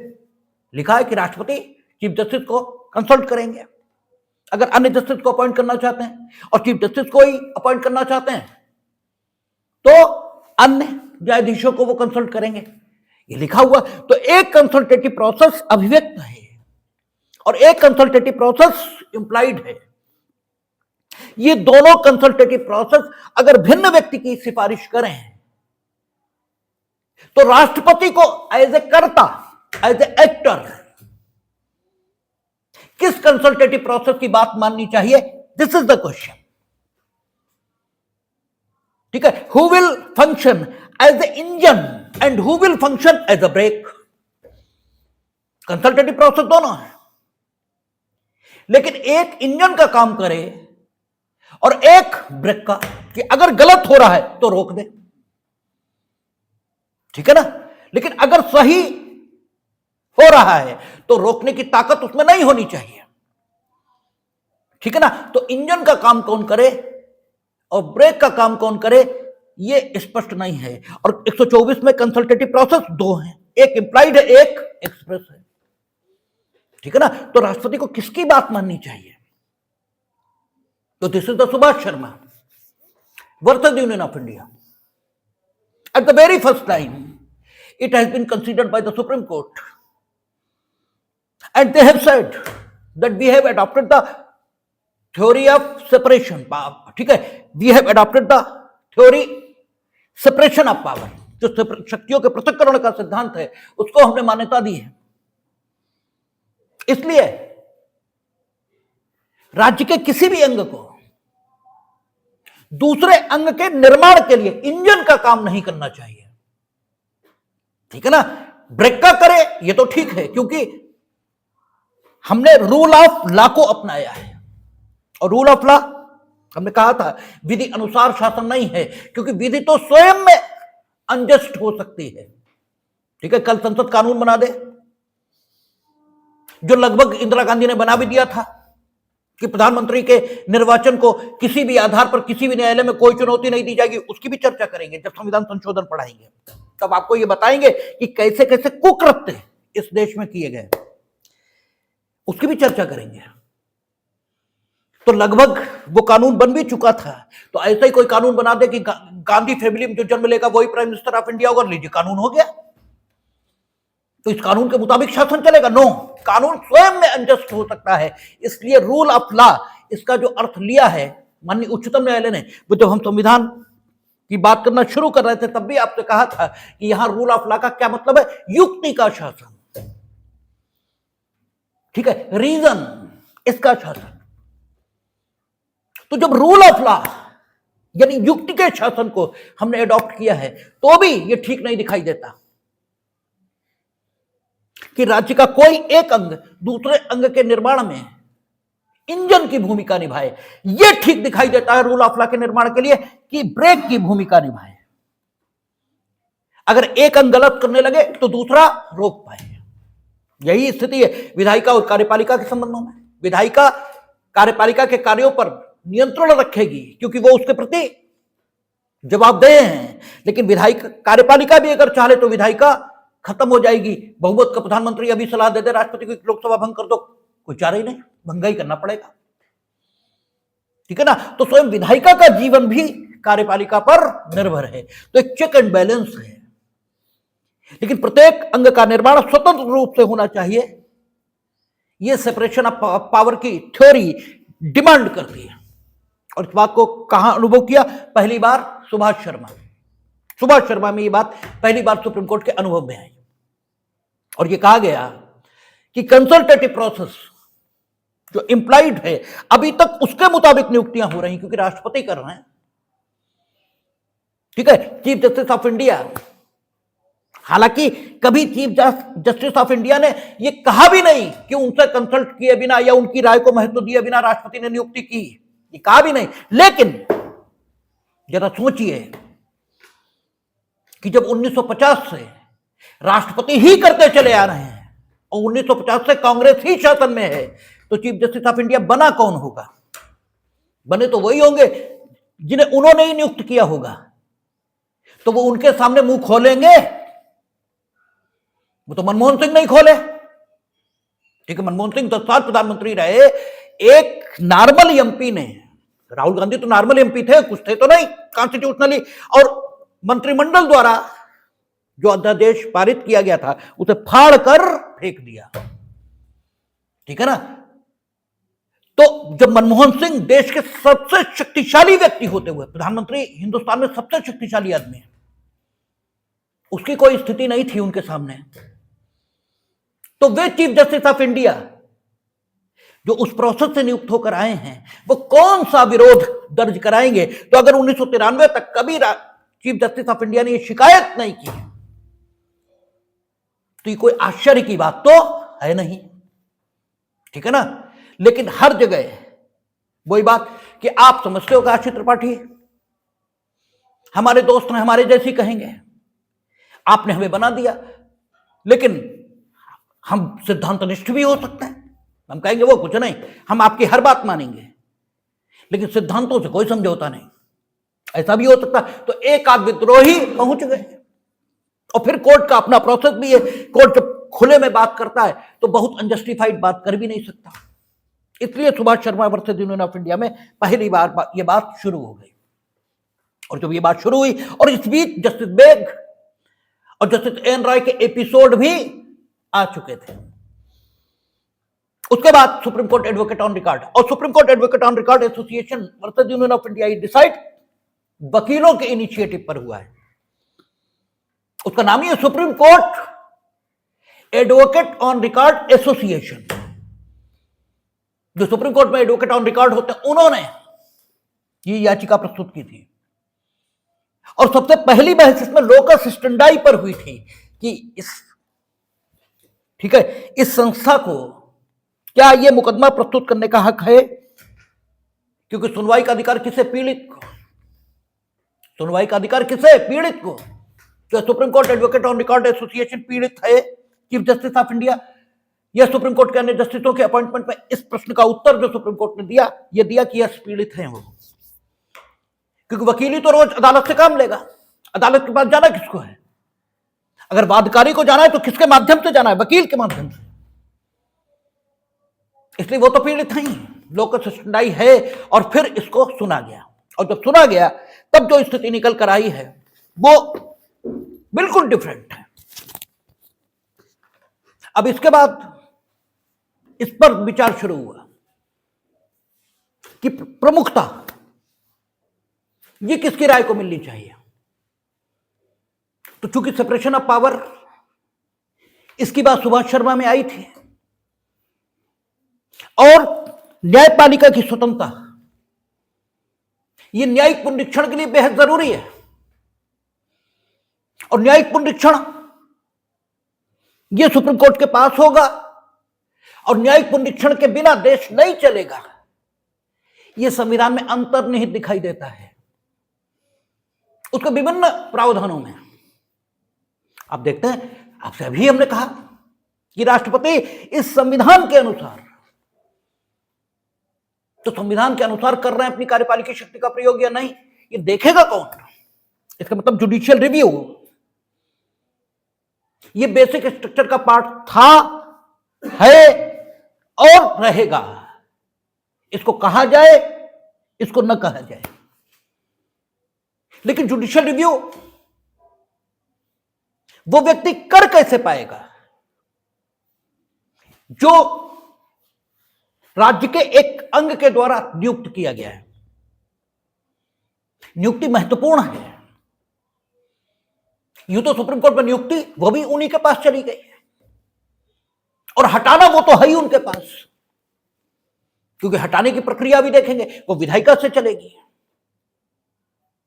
लिखा है कि राष्ट्रपति चीफ जस्टिस को कंसल्ट करेंगे अगर अन्य जस्टिस को अपॉइंट करना चाहते हैं, और चीफ जस्टिस को ही अपॉइंट करना चाहते हैं तो अन्य न्यायाधीशों को वो कंसल्ट करेंगे। ये लिखा हुआ। तो एक कंसल्टेटिव प्रोसेस अभिव्यक्त है और एक कंसल्टेटिव प्रोसेस इंप्लाइड है। ये दोनों कंसल्टेटिव प्रोसेस अगर भिन्न व्यक्ति की सिफारिश करें तो राष्ट्रपति को एज ए कर्ता, एज ए एक्टर किस कंसल्टेटिव प्रोसेस की बात माननी चाहिए? This is the question. ठीक है, who will function as a engine and who will function as a brake? Consultative process दोनों है, लेकिन एक इंजन का काम करे और एक ब्रेक का, कि अगर गलत हो रहा है तो रोक दे। ठीक है ना, लेकिन अगर सही हो रहा है तो रोकने की ताकत उसमें नहीं होनी चाहिए। ठीक है ना, तो इंजन का काम कौन करे और ब्रेक का काम कौन करे, यह स्पष्ट नहीं है। और 124 में कंसल्टेटिव प्रोसेस दो हैं, एक इंप्लाइड है, एक एक्सप्रेस है। ठीक है ना, तो राष्ट्रपति को किसकी बात माननी चाहिए? तो this is the Subhash Sharma versus the union of India. At the very first time, it has been considered by the Supreme Court, and they have said that we have adopted the theory of separation power. ठीक है, we have adopted the theory separation of power, जो शक्तियों के पृथक्करण का सिद्धांत है उसको हमने मान्यता दी है। इसलिए राज्य के किसी भी अंग को दूसरे अंग के निर्माण के लिए इंजन का काम नहीं करना चाहिए। ठीक है ना, ब्रेक का करे ये तो ठीक है, क्योंकि हमने रूल ऑफ लॉ को अपनाया है, और रूल ऑफ लॉ हमने कहा था विधि अनुसार शासन नहीं है, क्योंकि विधि तो स्वयं में अनजस्ट हो सकती है। ठीक है, कल संसद कानून बना दे, जो लगभग इंदिरा गांधी ने बना भी दिया था कि प्रधानमंत्री के निर्वाचन को किसी भी आधार पर किसी भी न्यायालय में कोई चुनौती नहीं दी जाएगी। उसकी भी चर्चा करेंगे जब संविधान संशोधन पढ़ाएंगे, तब आपको यह बताएंगे कि कैसे कैसे कुकृत्य इस देश में किए गए, उसकी भी चर्चा करेंगे। तो लगभग वो कानून बन भी चुका था, तो ऐसा ही कोई कानून बना दे कि गांधी फैमिली में जो जन्म लेगा वही प्राइम मिनिस्टर ऑफ इंडिया होगा, लीजिए कानून हो गया। तो इस कानून के मुताबिक शासन चलेगा? नो, कानून स्वयं में अनजस्ट हो सकता है। इसलिए रूल ऑफ लॉ, इसका जो अर्थ लिया है माननीय उच्चतम न्यायालय ने, वो जब हम संविधान की बात करना शुरू कर रहे थे तब भी आपसे कहा था कि यहां रूल ऑफ लॉ का क्या मतलब है? युक्ति का शासन। ठीक है, रीजन, इसका शासन। तो जब रूल ऑफ लॉ यानी युक्ति के शासन को हमने अडॉप्ट किया है तो भी यह ठीक नहीं दिखाई देता कि राज्य का कोई एक अंग दूसरे अंग के निर्माण में इंजन की भूमिका निभाए। यह ठीक दिखाई देता है रूल ऑफ लॉ के निर्माण के लिए कि ब्रेक की भूमिका निभाए। अगर एक अंग गलत करने लगे तो दूसरा रोक पाए। यही स्थिति है विधायिका और कार्यपालिका के संबंधों में। विधायिका कार्यपालिका के कार्यों पर नियंत्रण रखेगी क्योंकि वो उसके प्रति जवाबदेह हैं, लेकिन विधायिका कार्यपालिका भी अगर चाहे तो विधायिका खत्म हो जाएगी। बहुमत का प्रधानमंत्री अभी सलाह दे दे राष्ट्रपति को लोकसभा भंग कर दो, कोई चारा ही नहीं, भंगा ही करना पड़ेगा। ठीक है ना, तो स्वयं विधायिका का जीवन भी कार्यपालिका पर निर्भर है। तो एक चेक एंड बैलेंस है, लेकिन प्रत्येक अंग का निर्माण स्वतंत्र रूप से होना चाहिए। यह सेपरेशन ऑफ पावर की थ्योरी डिमांड करती है, और इस बात को कहां अनुभव किया? पहली बार सुभाष शर्मा में ये बात पहली बार सुप्रीम कोर्ट के अनुभव में आई, और ये कहा गया कि कंसल्टेटिव प्रोसेस जो इंप्लाइड है अभी तक उसके मुताबिक नियुक्तियां हो रही क्योंकि राष्ट्रपति कर रहे हैं। ठीक है, चीफ जस्टिस ऑफ इंडिया, हालांकि कभी चीफ जस्टिस ऑफ इंडिया ने यह कहा भी नहीं कि उनसे कंसल्ट किए बिना या उनकी राय को महत्व दिए बिना राष्ट्रपति ने नियुक्ति की, ये कहा भी नहीं। लेकिन जरा सोचिए कि जब 1950 से राष्ट्रपति ही करते चले आ रहे हैं और 1950 से कांग्रेस ही शासन में है, तो चीफ जस्टिस ऑफ इंडिया बना कौन होगा? बने तो वही होंगे जिन्हें उन्होंने ही नियुक्त किया होगा। तो वो उनके सामने मुंह खोलेंगे? वो तो मनमोहन सिंह नहीं खोले। ठीक है, मनमोहन सिंह 10 साल प्रधानमंत्री रहे। एक नॉर्मल एमपी ने, राहुल गांधी तो नॉर्मल एमपी थे, कुछ थे तो नहीं कॉन्स्टिट्यूशनली, और मंत्रिमंडल द्वारा जो अध्यादेश पारित किया गया था उसे फाड़ कर फेंक दिया। ठीक है ना, तो जब मनमोहन सिंह देश के सबसे शक्तिशाली व्यक्ति होते हुए, प्रधानमंत्री हिंदुस्तान में सबसे शक्तिशाली आदमी है, उसकी कोई स्थिति नहीं थी उनके सामने, तो वे चीफ जस्टिस ऑफ इंडिया जो उस प्रोसेस से नियुक्त होकर आए हैं, वो कौन सा विरोध दर्ज कराएंगे? तो अगर 1993 तक कभी चीफ जस्टिस ऑफ इंडिया ने यह शिकायत नहीं की तो ये कोई आश्चर्य की बात तो है नहीं, ठीक है ना। लेकिन हर जगह वही बात कि आप समझते हो कि आशीष त्रिपाठी हमारे दोस्त हैं, हमारे जैसी कहेंगे, आपने हमें बना दिया, लेकिन हम सिद्धांतनिष्ठ भी हो सकते हैं, हम कहेंगे वो कुछ नहीं, हम आपकी हर बात मानेंगे, लेकिन सिद्धांतों से कोई समझौता नहीं, ऐसा भी हो सकता। तो एक आध विद्रोही पहुंच गए, और फिर कोर्ट का अपना प्रोसेस भी है, कोर्ट जब खुले में बात करता है तो बहुत अनजस्टिफाइड बात कर भी नहीं सकता। इसलिए Subhash Sharma versus Union of India में पहली बार यह बात शुरू हो गई, और जब ये बात शुरू हुई, और इस बीच जस्टिस बेग और जस्टिस एन रॉय के एपिसोड भी आ चुके थे। उसके बाद Supreme Court advocate on record और Supreme Court advocate on record association versus Union of India decide वकीलों के इनिशिएटिव पर हुआ है। उसका नाम ही है supreme Court advocate on record association. जो सुप्रीम कोर्ट में एडवोकेट ऑन रिकॉर्ड होते हैं, उन्होंने ये याचिका प्रस्तुत की थी, और सबसे पहली बहस इसमें लोकस स्टैंडाई पर हुई थी कि इस संस्था को क्या यह मुकदमा प्रस्तुत करने का हक है, क्योंकि सुनवाई का अधिकार किसे? पीड़ित को। सुनवाई का अधिकार किसे? पीड़ित को। जो supreme Court advocate on record association पीड़ित है चीफ जस्टिस ऑफ इंडिया, यह सुप्रीम कोर्ट के अन्य जस्टिसों के अपॉइंटमेंट में इस प्रश्न का उत्तर जो सुप्रीम कोर्ट ने दिया, यह दिया कि यह पीड़ित हैं वो, क्योंकि वकील तो रोज अदालत से काम लेगा, अदालत के पास जाना किसको है? अगर वादकारी को जाना है तो किसके माध्यम से जाना है? वकील के माध्यम से। इसलिए वो तो पीड़ित नहीं, लोकस स्टैंडाई है। और फिर इसको सुना गया, और जब सुना गया तब जो स्थिति निकल कर आई है वो बिल्कुल डिफरेंट है। अब इसके बाद इस पर विचार शुरू हुआ कि प्रमुखता ये किसकी राय को मिलनी चाहिए। तो चूंकि सेपरेशन ऑफ पावर, इसकी बात सुभाष शर्मा में आई थी, और न्यायपालिका की स्वतंत्रता, यह न्यायिक पुनरीक्षण के लिए बेहद जरूरी है। और न्यायिक पुनरीक्षण यह सुप्रीम कोर्ट के पास होगा, और न्यायिक पुनरीक्षण के बिना देश नहीं चलेगा, यह संविधान में अंतर्निहित दिखाई देता है, उसके विभिन्न प्रावधानों में। आप देखते हैं, आपसे अभी हमने कहा कि राष्ट्रपति इस संविधान के अनुसार, तो संविधान के अनुसार कर रहे हैं अपनी कार्यपालिका शक्ति का प्रयोग या नहीं, ये देखेगा कौन? इसका मतलब जुडिशियल रिव्यू। ये बेसिक स्ट्रक्चर का पार्ट था, है और रहेगा। इसको कहा जाए, इसको न कहा जाए, लेकिन जुडिशियल रिव्यू वो व्यक्ति कर कैसे पाएगा जो राज्य के एक अंग के द्वारा नियुक्त किया गया है। नियुक्ति महत्वपूर्ण है। यूं तो सुप्रीम कोर्ट में नियुक्ति वो भी उन्हीं के पास चली गई है, और हटाना वो तो है ही उनके पास, क्योंकि हटाने की प्रक्रिया भी देखेंगे, वो विधायिका से चलेगी।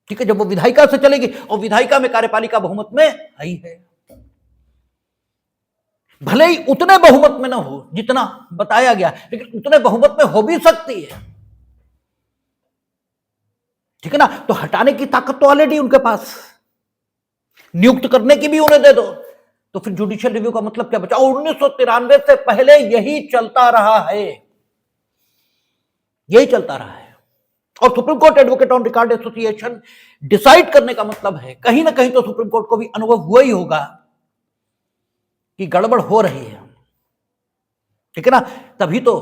ठीक है, जब वो विधायिका से चलेगी, और विधायिका में कार्यपालिका बहुमत में आई है, भले ही उतने बहुमत में ना हो जितना बताया गया, लेकिन उतने बहुमत में हो भी सकती है। ठीक है ना, तो हटाने की ताकत तो ऑलरेडी उनके पास, नियुक्त करने की भी उन्हें दे दो, तो फिर जुडिशियल रिव्यू का मतलब क्या बचा? 1993 से पहले यही चलता रहा है, यही चलता रहा है। और Supreme Court advocate on record association decide करने का मतलब है, कहीं ना कहीं तो सुप्रीम कोर्ट को भी अनुभव हुआ ही होगा कि गड़बड़ हो रही है। ठीक है ना, तभी तो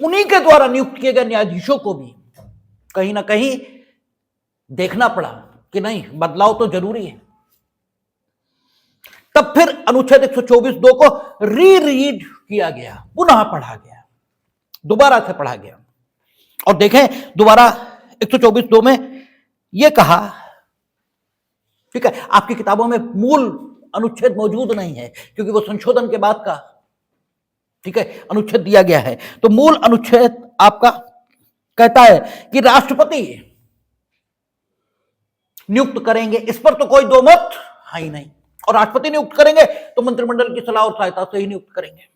उन्हीं के द्वारा नियुक्त किए गए न्यायाधीशों को भी कहीं ना कहीं देखना पड़ा कि नहीं, बदलाव तो जरूरी है। तब फिर अनुच्छेद 124(2) को रीड किया गया, पुनः पढ़ा गया, दोबारा से पढ़ा गया। और देखें दोबारा 124(2) में यह कहा, ठीक है, आपकी किताबों में मूल अनुच्छेद मौजूद नहीं है क्योंकि वो संशोधन के बाद का, ठीक है, अनुच्छेद दिया गया है। तो मूल अनुच्छेद आपका कहता है कि राष्ट्रपति नियुक्त करेंगे, इस पर तो कोई दो मत है ही नहीं। और राष्ट्रपति नियुक्त करेंगे तो मंत्रिमंडल की सलाह और सहायता से ही नियुक्त करेंगे।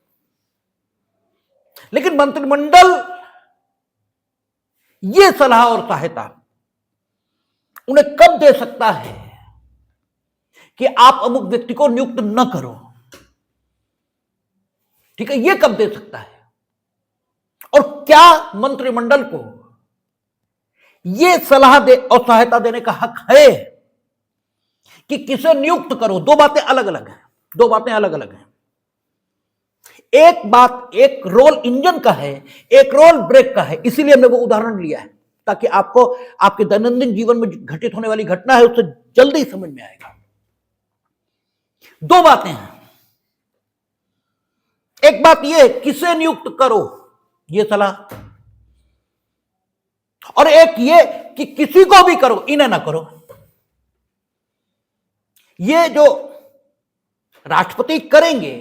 लेकिन मंत्रिमंडल यह सलाह और सहायता उन्हें कब दे सकता है कि आप अमुक व्यक्ति को नियुक्त न करो, ठीक है, यह कब दे सकता है? और क्या मंत्रिमंडल को यह सलाह दे और सहायता देने का हक है कि किसे नियुक्त करो? दो बातें अलग अलग हैं, दो बातें अलग अलग हैं। एक बात, एक रोल इंजन का है, एक रोल ब्रेक का है। इसीलिए हमने वो उदाहरण लिया है ताकि आपको आपके दैनंदिन जीवन में घटित होने वाली घटना है उससे जल्दी समझ में आएगा। दो बातें हैं। एक बात यह किसे नियुक्त करो यह सलाह, और एक ये कि किसी को भी करो, इन्हें ना करो। ये जो राष्ट्रपति करेंगे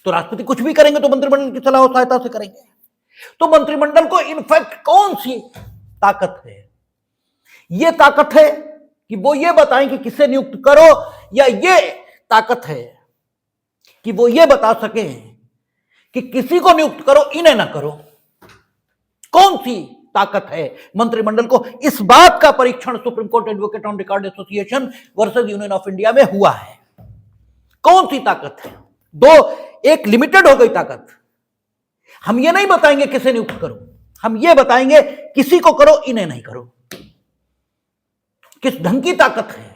तो राष्ट्रपति कुछ भी करेंगे तो मंत्रिमंडल की सलाह और सहायता से करेंगे। तो मंत्रिमंडल को इनफैक्ट कौन सी ताकत है? यह ताकत है कि वो ये बताएं कि किसे नियुक्त करो, या ये ताकत है कि वो ये बता सकें कि किसी को नियुक्त करो, इन्हें ना करो? कौन सी ताकत है मंत्रिमंडल को? इस बात का परीक्षण supreme Court advocate on record association versus Union of India में हुआ है। कौन सी ताकत है? दो, एक लिमिटेड हो गई ताकत। हम ये नहीं बताएंगे किसे नियुक्त करो, हम ये बताएंगे किसी को करो, इन्हें नहीं करो। किस ढंग की ताकत है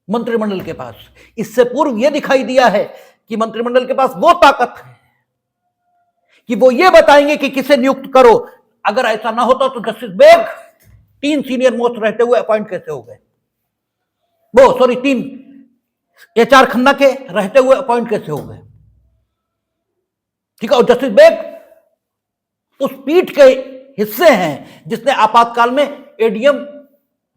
मंत्रिमंडल के पास? इससे पूर्व यह दिखाई दिया है कि मंत्रिमंडल के पास वो ताकत है कि वो ये बताएंगे कि किसे नियुक्त करो। अगर ऐसा ना होता तो जस्टिस बेग 3 सीनियर मोस्ट रहते हुए अपॉइंट कैसे हो गए? वो सॉरी 3 HR खन्ना के रहते हुए अपॉइंट कैसे हो गए? ठीक है, और जस्टिस बेग उस पीठ के हिस्से हैं जिसने आपातकाल में ADM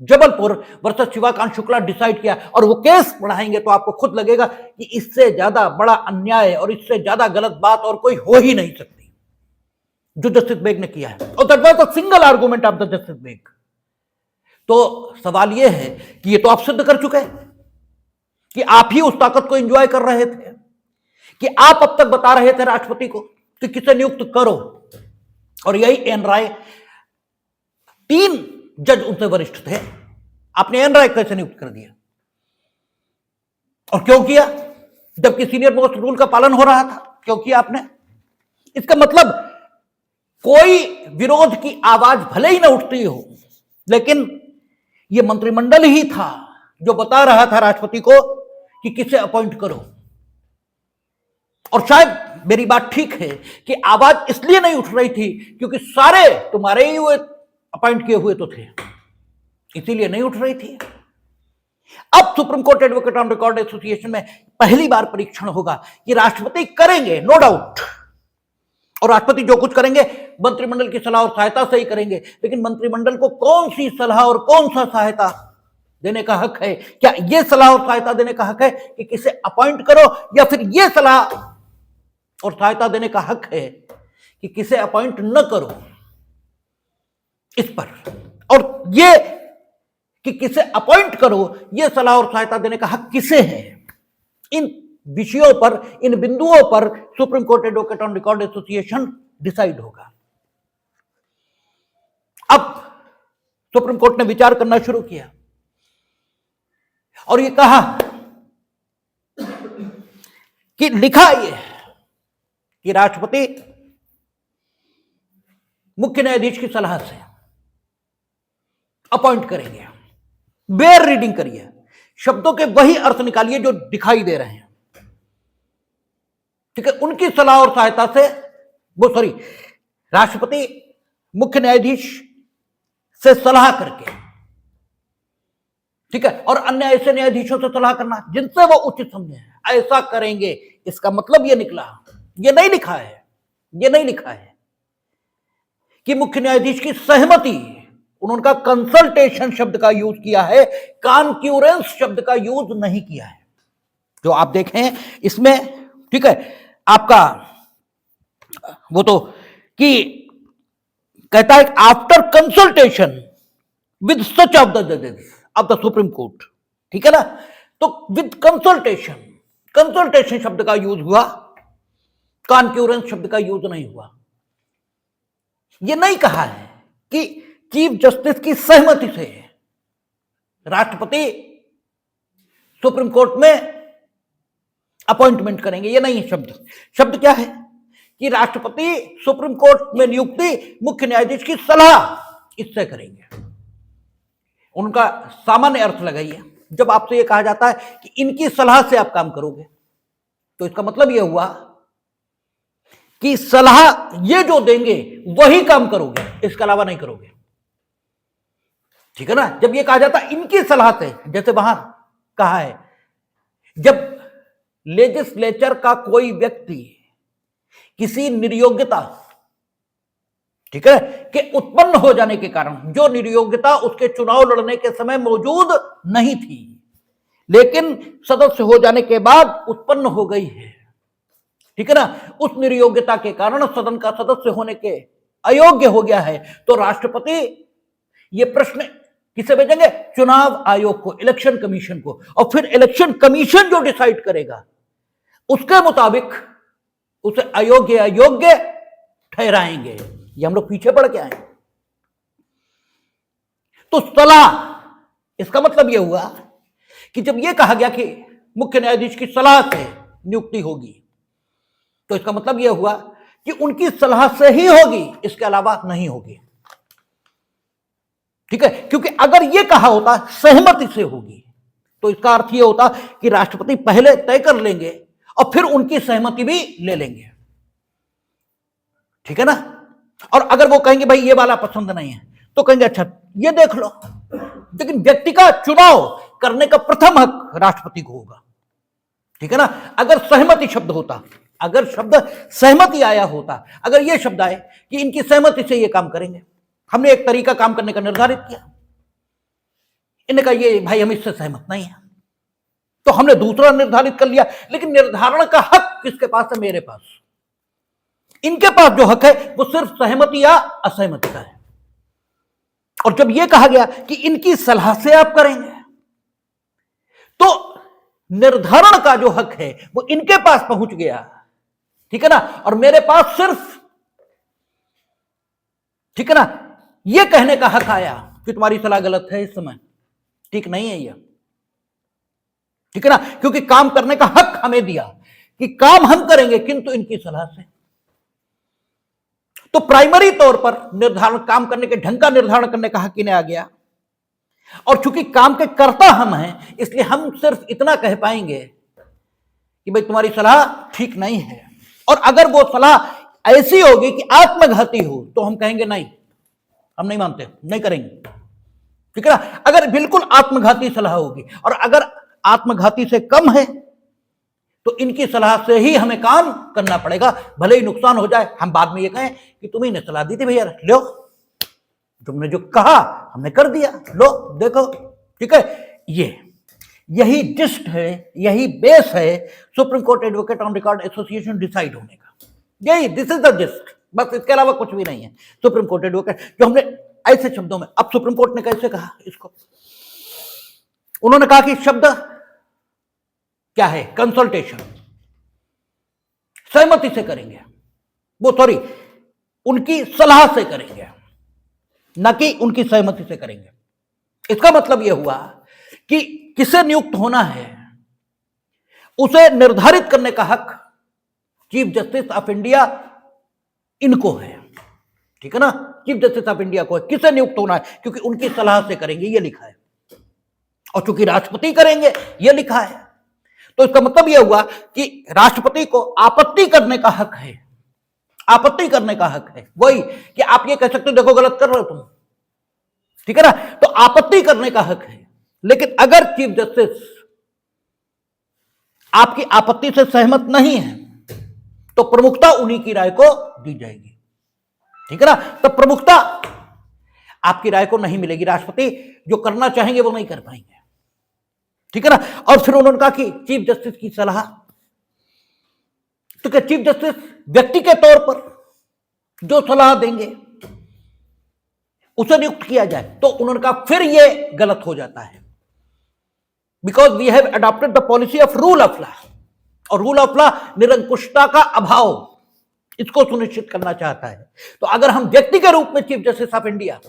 Jabalpur versus Shivakant Shukla decide किया। और वो केस पढ़ाएंगे तो आपको खुद लगेगा कि इससे ज्यादा बड़ा अन्याय और इससे ज्यादा गलत बात और कोई हो ही नहीं सकती जो जस्टिस बेग ने किया है। और that was the single argument of the justice Beg. तो सवाल यह है कि ये तो आप सिद्ध कर चुके हैं कि आप ही उस ताकत को एंजॉय कर रहे थे, कि आप अब तक बता रहे थे राष्ट्रपति को कि किसे नियुक्त करो, और यही एन राय, 3 जज उनसे वरिष्ठ थे, आपने एन राय कैसे नियुक्त कर दिया? और क्यों किया? जबकि सीनियर मोस्ट रूल का पालन हो रहा था, क्यों किया आपने? इसका मतलब कोई विरोध की आवाज भले ही ना उठती हो, लेकिन यह मंत्रिमंडल ही था जो बता रहा था राष्ट्रपति को कि किसे अपॉइंट करो। और शायद मेरी बात ठीक है कि आवाज इसलिए नहीं उठ रही थी क्योंकि सारे तुम्हारे ही हुए अपॉइंट किए हुए तो थे, इसीलिए नहीं उठ रही थी। अब supreme Court advocate on record association में पहली बार परीक्षण होगा कि राष्ट्रपति करेंगे, नो डाउट, और राष्ट्रपति जो कुछ करेंगे मंत्रिमंडल की सलाह और सहायता से ही करेंगे। लेकिन मंत्रिमंडल को कौन सी सलाह और कौन सा सहायता देने का हक है? क्या यह सलाह और सहायता देने का हक है कि किसे अपॉइंट करो, या फिर यह सलाह और सहायता देने का हक है कि किसे अपॉइंट न करो? इस पर, और यह कि किसे अपॉइंट करो, यह सलाह और सहायता देने का हक किसे है? इन विषयों पर, इन बिंदुओं पर supreme Court advocate on record association decide होगा। अब सुप्रीम कोर्ट ने विचार करना शुरू किया और यह कहा कि लिखा यह कि राष्ट्रपति मुख्य न्यायाधीश की सलाह से अपॉइंट करेंगे। बेयर रीडिंग करिए, शब्दों के वही अर्थ निकालिए जो दिखाई दे रहे हैं, ठीक है? उनकी सलाह और सहायता से राष्ट्रपति मुख्य न्यायाधीश से सलाह करके, ठीक है, और अन्य ऐसे न्यायाधीशों से सलाह करना जिनसे वो उचित समझे, ऐसा करेंगे। इसका मतलब ये निकला, ये नहीं लिखा है, ये नहीं लिखा है कि मुख्य न्यायाधीश की सहमति, उन्होंने कंसल्टेशन शब्द का यूज किया है, कॉन्क्यूरेंस शब्द का यूज नहीं किया है। जो आप देखें इसमें, ठीक है, आपका वो तो कि कहता है after consultation with such of the जजेस ऑफ द सुप्रीम कोर्ट, ठीक है ना। तो विद कंसल्टेशन, कंसल्टेशन शब्द का यूज हुआ, कॉन्क्यूरेंस शब्द का यूज नहीं हुआ। यह नहीं कहा है कि चीफ जस्टिस की सहमति से राष्ट्रपति सुप्रीम कोर्ट में अपॉइंटमेंट करेंगे, यह नहीं है शब्द। शब्द क्या है कि राष्ट्रपति सुप्रीम कोर्ट में नियुक्ति मुख्य न्यायाधीश की सलाह इससे करेंगे। उनका सामान्य अर्थ लगाइए। जब आपसे यह कहा जाता है कि इनकी सलाह से आप काम करोगे, तो इसका मतलब यह हुआ कि सलाह ये जो देंगे वही काम करोगे, इसके अलावा नहीं करोगे, ठीक है ना। जब यह कहा जाता है इनकी सलाह से, जैसे वहां कहा है जब लेजिस्लेचर का कोई व्यक्ति किसी निर्योग्यता, ठीक है, के उत्पन्न हो जाने के कारण, जो निर्योग्यता उसके चुनाव लड़ने के समय मौजूद नहीं थी लेकिन सदस्य हो जाने के बाद उत्पन्न हो गई है, ठीक है ना, उस निर्योग्यता के कारण सदन का सदस्य होने के अयोग्य हो गया है, तो राष्ट्रपति ये प्रश्न किसे भेजेंगे? चुनाव आयोग को, इलेक्शन कमीशन को, और फिर इलेक्शन कमीशन जो डिसाइड करेगा उसके मुताबिक उसे अयोग्य अयोग्य ठहराएंगे। ये हम लोग पीछे पड़ के आए। तो सलाह, इसका मतलब यह हुआ कि जब यह कहा गया कि मुख्य न्यायाधीश की सलाह से नियुक्ति होगी, तो इसका मतलब यह हुआ कि उनकी सलाह से ही होगी, इसके अलावा नहीं होगी, ठीक है। क्योंकि अगर यह कहा होता सहमति से होगी, तो इसका अर्थ यह होता कि राष्ट्रपति पहले तय कर लेंगे और फिर उनकी सहमति भी ले लेंगे, ठीक है ना। और अगर वो कहेंगे भाई ये वाला पसंद नहीं है, तो कहेंगे अच्छा ये देख लो। लेकिन व्यक्ति का चुनाव करने का प्रथम हक राष्ट्रपति को होगा, ठीक है ना। अगर सहमति शब्द होता, अगर शब्द सहमति आया होता, अगर यह शब्द आए कि इनकी सहमति से ये काम करेंगे, हमने एक तरीका काम करने का निर्धारित किया, इन्होंने कहा ये भाई हम इससे सहमत नहीं है, तो हमने दूसरा निर्धारित कर लिया। लेकिन निर्धारण का हक किसके पास है? मेरे पास। इनके पास जो हक है वो सिर्फ सहमति या असहमति का है। और जब यह कहा गया कि इनकी सलाह से आप करेंगे, तो निर्धारण का जो हक है वो इनके पास पहुंच गया, ठीक है ना, और मेरे पास सिर्फ, ठीक है ना, यह कहने का हक आया कि तुम्हारी सलाह गलत है, इस समय ठीक नहीं है यह, ठीक है ना। क्योंकि काम करने का हक हमें दिया कि काम हम करेंगे किंतु इनकी सलाह से। तो प्राइमरी तौर पर निर्धारण, काम करने के ढंग का निर्धारण करने का हक इन्हें आ गया। और चूंकि काम के कर्ता हम हैं, इसलिए हम सिर्फ इतना कह पाएंगे कि भाई तुम्हारी सलाह ठीक नहीं है। और अगर वो सलाह ऐसी होगी कि आत्मघाती हो, तो हम कहेंगे नहीं, हम नहीं मानते, नहीं करेंगे, ठीक है ना। अगर बिल्कुल आत्मघाती सलाह होगी, और अगर आत्मघाती से कम है, तो इनकी सलाह से ही हमें काम करना पड़ेगा, भले ही नुकसान हो जाए। हम बाद में ये कहें कि तुम्ही ने सलाह दी थी भैया, लो तुमने जो कहा हमने कर दिया, लो देखो, ठीक है। यही जिस्ट है, यही बेस है supreme Court advocate on record association decide होने का। यही दिस इज द जिस्ट, बस इसके अलावा कुछ भी नहीं है। सुप्रीम कोर्ट एडवोकेट जो हमने ऐसे शब्दों में, अब सुप्रीम कोर्ट ने कैसे कहा इसको, उन्होंने कहा कि शब्द क्या है? कंसल्टेशन, सहमति से करेंगे, वो सॉरी उनकी सलाह से करेंगे, न कि उनकी सहमति से करेंगे। इसका मतलब यह हुआ कि किसे नियुक्त होना है उसे निर्धारित करने का हक चीफ जस्टिस ऑफ इंडिया इनको है, ठीक है ना। चीफ जस्टिस ऑफ इंडिया को है किसे नियुक्त होना है, क्योंकि उनकी सलाह से करेंगे, यह लिखा है। और चूंकि राष्ट्रपति करेंगे, यह लिखा है, तो इसका मतलब यह हुआ कि राष्ट्रपति को आपत्ति करने का हक है, आपत्ति करने का हक है। वही कि आप ये कह सकते हो देखो गलत कर रहे हो तुम, ठीक है ना, तो आपत्ति करने का हक है। लेकिन अगर चीफ जस्टिस आपकी आपत्ति से सहमत नहीं है, तो प्रमुखता उन्हीं की राय को दी जाएगी। ठीक है ना। तब प्रमुखता आपकी राय को नहीं मिलेगी, राष्ट्रपति जो करना चाहेंगे वो नहीं कर पाएंगे, ठीक है ना। और फिर उन्होंने कहा कि चीफ जस्टिस की सलाह, तो क्या चीफ जस्टिस व्यक्ति के तौर पर जो सलाह देंगे उसे नियुक्त किया जाए, तो उन्होंने कहा फिर यह गलत हो जाता है, because we have adopted the policy of rule of law, और रूल ऑफ लॉ निरंकुशता का अभाव इसको सुनिश्चित करना चाहता है। तो अगर हम व्यक्ति के रूप में चीफ जस्टिस ऑफ इंडिया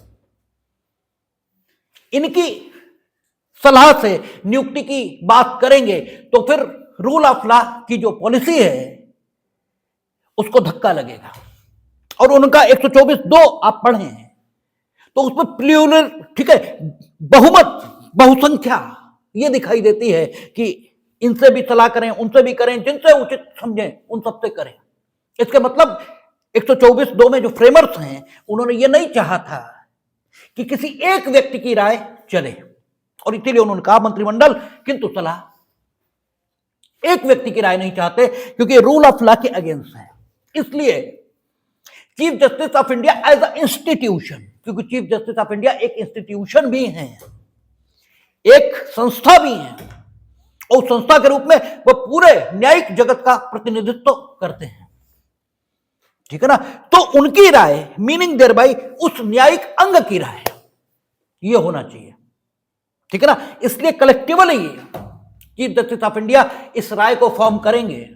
इनकी सलाह से नियुक्ति की बात करेंगे, तो फिर रूल ऑफ लॉ की जो पॉलिसी है उसको धक्का लगेगा। और उनका 124(2) आप पढ़े हैं तो उसमें प्लूरल, ठीक है, बहुमत, बहुसंख्या ये दिखाई देती है कि इनसे भी सलाह करें, उनसे भी करें, जिनसे उचित समझें उन सबसे करें। इसके मतलब 124(2) में जो फ्रेमर्स हैं उन्होंने ये नहीं चाहा था कि किसी एक व्यक्ति की राय चले, और इसीलिए उन्होंने कहा मंत्रिमंडल किंतु सलाह। एक व्यक्ति की राय नहीं चाहते क्योंकि रूल ऑफ लॉ के अगेंस्ट है। इसलिए chief justice of India as a institution, क्योंकि चीफ जस्टिस ऑफ इंडिया एक इंस्टीट्यूशन भी है, एक संस्था भी है, और संस्था के रूप में वो पूरे न्यायिक जगत का प्रतिनिधित्व करते हैं, ठीक है ना। तो उनकी राय मीनिंग देयर बाय उस न्यायिक अंग की राय ये होना चाहिए, ठीक है ना। इसलिए collectively chief justice of India इस राय को फॉर्म करेंगे,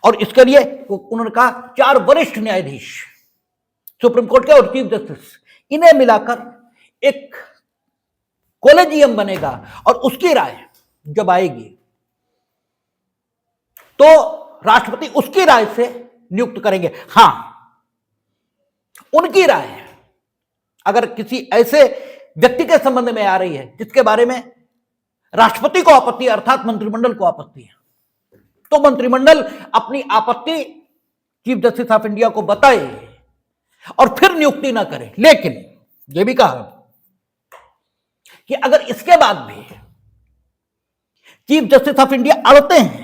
और इसके लिए उन्होंने कहा 4 वरिष्ठ न्यायाधीश सुप्रीम कोर्ट के और चीफ जस्टिस, इन्हें मिलाकर एक कॉलेजियम बनेगा, और उसकी राय जब आएगी तो राष्ट्रपति उसकी राय से नियुक्त करेंगे। हां, उनकी राय अगर किसी ऐसे व्यक्ति के संबंध में आ रही है जिसके बारे में राष्ट्रपति को आपत्ति, अर्थात मंत्रिमंडल को आपत्ति है, तो मंत्रिमंडल अपनी आपत्ति चीफ जस्टिस ऑफ इंडिया को बताए और फिर नियुक्ति ना करे। लेकिन यह भी कहा कि अगर इसके बाद भी चीफ जस्टिस ऑफ इंडिया अड़ते हैं,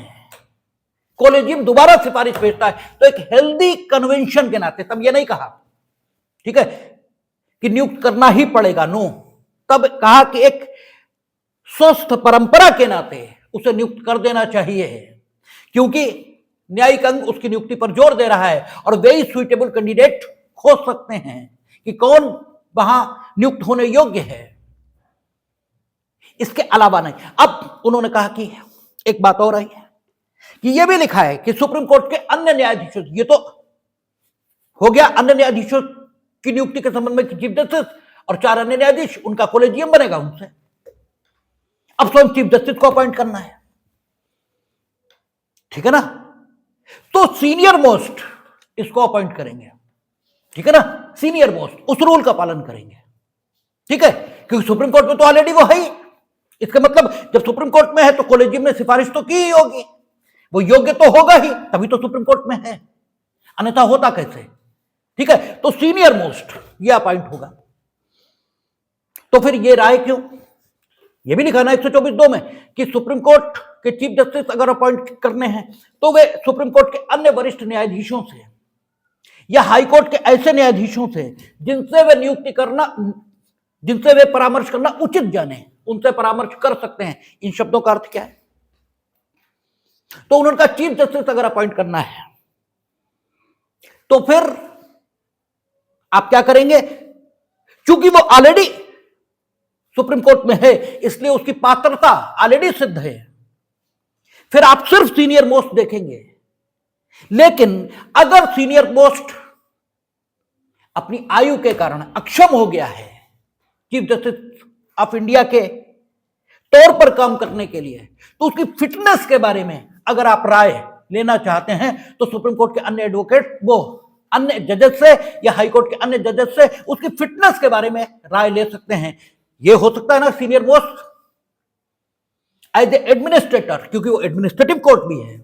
कॉलेजियम दोबारा सिफारिश भेजता है, तो एक हेल्दी कन्वेंशन के नाते, तब यह नहीं कहा, ठीक है, कि नियुक्त करना ही पड़ेगा, नो, तब कहा कि एक स्वस्थ परंपरा के नाते उसे नियुक्त कर देना चाहिए, क्योंकि न्यायिक अंग उसकी नियुक्ति पर जोर दे रहा है, और वे ही सुइटेबल कैंडिडेट खोज सकते हैं कि कौन वहां नियुक्त होने योग्य है, इसके अलावा नहीं। अब उन्होंने कहा कि एक बात और आई है कि यह भी लिखा है कि सुप्रीम कोर्ट के अन्य न्यायाधीशों, ये तो हो गया अन्य न्यायाधीशों की नियुक्ति के संबंध में चीफ जस्टिस और 4 अन्य न्यायाधीश, उनका कॉलेजियम बनेगा उनसे। अब स्वयं चीफ जस्टिस को अपॉइंट करना है, ठीक है ना, तो सीनियर मोस्ट इसको अपॉइंट करेंगे, ठीक है ना, सीनियर मोस्ट उस रूल का पालन करेंगे, ठीक है, क्योंकि सुप्रीम कोर्ट में तो ऑलरेडी वो है ही। इसका मतलब जब सुप्रीम कोर्ट में है तो कॉलेजियम ने सिफारिश तो की ही होगी, वो योग्य तो होगा ही, तभी तो सुप्रीम कोर्ट में है, अन्यथा होता कैसे, ठीक है। तो सीनियर मोस्ट ये अपॉइंट होगा। तो फिर ये राय क्यों, ये भी लिखा ना 124(2) में कि सुप्रीम कोर्ट के चीफ जस्टिस अगर अपॉइंट करने हैं तो वे सुप्रीम कोर्ट के अन्य वरिष्ठ न्यायाधीशों से या हाई कोर्ट के ऐसे न्यायाधीशों से जिनसे वे नियुक्ति करना, जिनसे वे परामर्श करना उचित जाने, उनसे परामर्श कर सकते हैं। इन शब्दों का अर्थ क्या है? तो उन्होंने कहा चीफ जस्टिस अगर अपॉइंट करना है तो फिर आप क्या करेंगे, क्योंकि वो ऑलरेडी सुप्रीम कोर्ट में है इसलिए उसकी पात्रता ऑलरेडी सिद्ध है, फिर आप सिर्फ सीनियर मोस्ट देखेंगे। लेकिन अगर सीनियर मोस्ट अपनी आयु के कारण अक्षम हो गया है चीफ जस्टिस ऑफ इंडिया के तौर पर काम करने के लिए, तो उसकी फिटनेस के बारे में अगर आप राय लेना चाहते हैं तो सुप्रीम कोर्ट के अन्य एडवोकेट, वो अन्य जजेस से या हाई कोर्ट के अन्य जजेस से उसकी फिटनेस के बारे में राय ले सकते हैं। ये हो सकता है ना senior most as a administrator, क्योंकि वो एडमिनिस्ट्रेटिव कोर्ट भी है,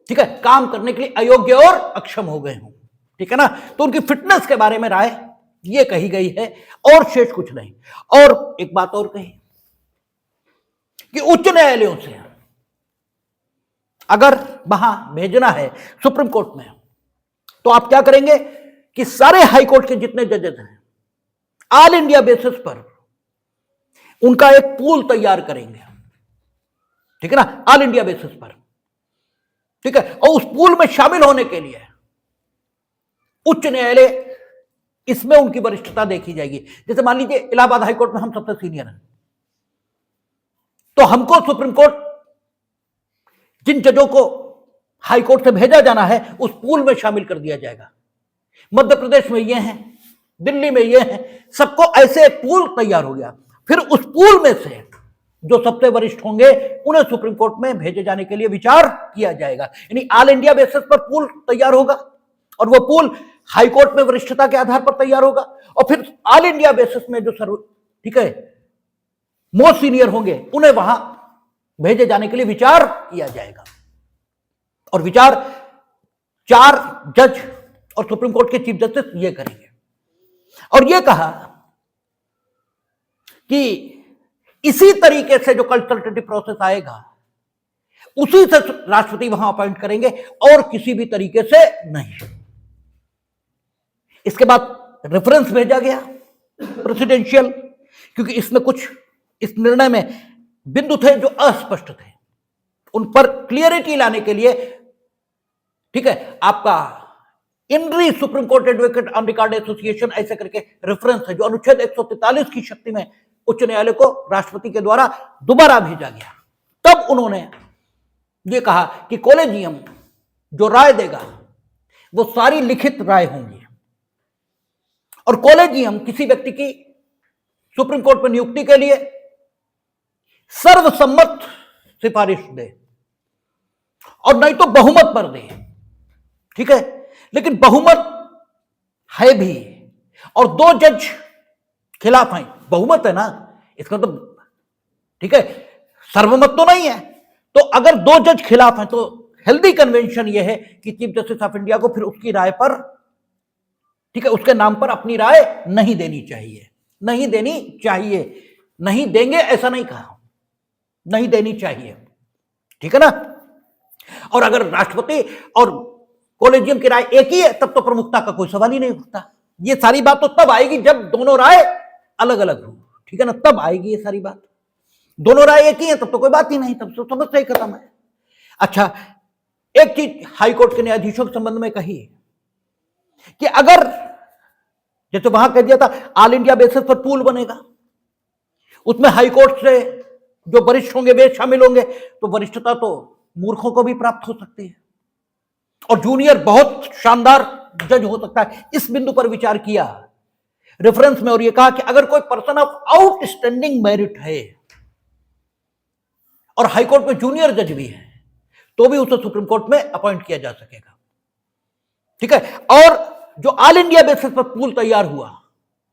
ठीक है, काम करने के लिए अयोग्य और अक्षम हो गए हों, ठीक है ना, तो उनकी फिटनेस के बारे में राय ये कही गई है और शेष कुछ नहीं। और एक बात और कही कि उच्च न्यायालयों से अगर वहां भेजना है सुप्रीम कोर्ट में तो आप क्या करेंगे कि सारे हाईकोर्ट के जितने जजेस हैं ऑल इंडिया बेसिस पर उनका एक पूल तैयार करेंगे, ठीक है ना, ऑल इंडिया बेसिस पर, ठीक है। और उस पूल में शामिल होने के लिए उच्च न्यायालय, इसमें उनकी वरिष्ठता देखी जाएगी। जैसे मान लीजिए इलाहाबाद हाईकोर्ट में हम सबसे सीनियर हैं, तो हमको सुप्रीम कोर्ट जिन जजों को हाईकोर्ट से भेजा जाना है उस पूल में शामिल कर दिया जाएगा। मध्य प्रदेश में ये हैं, दिल्ली में ये हैं, सबको ऐसे एक पूल तैयार हो गया। फिर उस पूल में से जो सबसे वरिष्ठ होंगे उन्हें सुप्रीम कोर्ट में भेजे जाने के लिए विचार किया जाएगा। यानी ऑल इंडिया बेसिस पर पूल तैयार होगा और वो पूल हाईकोर्ट में वरिष्ठता के आधार पर तैयार होगा, और फिर ऑल इंडिया बेसिस में जो ठीक है मोस्ट सीनियर होंगे उन्हें वहां भेजे जाने के लिए विचार किया जाएगा। और विचार 4 जज और सुप्रीम कोर्ट के चीफ जस्टिस ये करेंगे। और ये कहा कि इसी तरीके से जो कंसल्टेटिव प्रोसेस आएगा उसी से राष्ट्रपति वहां अपॉइंट करेंगे और किसी भी तरीके से नहीं। इसके बाद रेफरेंस भेजा गया प्रेसिडेंशियल, क्योंकि इसमें कुछ इस निर्णय में बिंदु थे जो अस्पष्ट थे, उन पर क्लियरिटी लाने के लिए, ठीक है, आपका indri supreme Court advocate on record association ऐसे करके रेफरेंस है जो अनुच्छेद 143 की शक्ति में उच्च न्यायालय को राष्ट्रपति के द्वारा दोबारा भेजा गया। तब उन्होंने ये कहा कि कॉलेजियम जो राय देगा वो सारी लिखित राय होंगी और कॉलेजियम किसी व्यक्ति की सुप्रीम कोर्ट में नियुक्ति के लिए सर्वसम्मत सिफारिश दे और नहीं तो बहुमत पर दे, ठीक है। लेकिन बहुमत है भी और 2 जज खिलाफ हैं, बहुमत है ना, इसका तो ठीक है, सर्वमत तो नहीं है। तो अगर 2 जज खिलाफ हैं तो हेल्दी कन्वेंशन यह है कि चीफ जस्टिस ऑफ इंडिया को फिर उसकी राय पर, ठीक है, उसके नाम पर अपनी राय नहीं देनी चाहिए, नहीं देनी चाहिए, नहीं देंगे ऐसा नहीं कहा, नहीं देनी चाहिए, ठीक है ना। और अगर राष्ट्रपति और कॉलेजियम की राय एक ही है तब तो प्रमुखता का कोई सवाल ही नहीं उठता। ये सारी बात तो तब आएगी जब दोनों राय अलग अलग हो, ठीक है ना, तब आएगी ये सारी बात। दोनों राय एक ही है तब तो कोई बात ही नहीं, तब तो समस्या ही खत्म है। अच्छा, एक चीज हाईकोर्ट के न्यायाधीशों के संबंध में कही कि अगर जैसे वहां कह दिया था ऑल इंडिया बेसिस पर पूल बनेगा, उसमें हाईकोर्ट से जो वरिष्ठ होंगे वे शामिल होंगे, तो वरिष्ठता तो मूर्खों को भी प्राप्त हो सकती है और जूनियर बहुत शानदार जज हो सकता है। इस बिंदु पर विचार किया रेफरेंस में और यह कहा कि अगर कोई पर्सन ऑफ आउटस्टैंडिंग मेरिट है और हाईकोर्ट में जूनियर जज भी है तो भी उसे सुप्रीम कोर्ट में अपॉइंट किया जा सकेगा, ठीक है। और जो ऑल इंडिया बेसिस पर पूल तैयार हुआ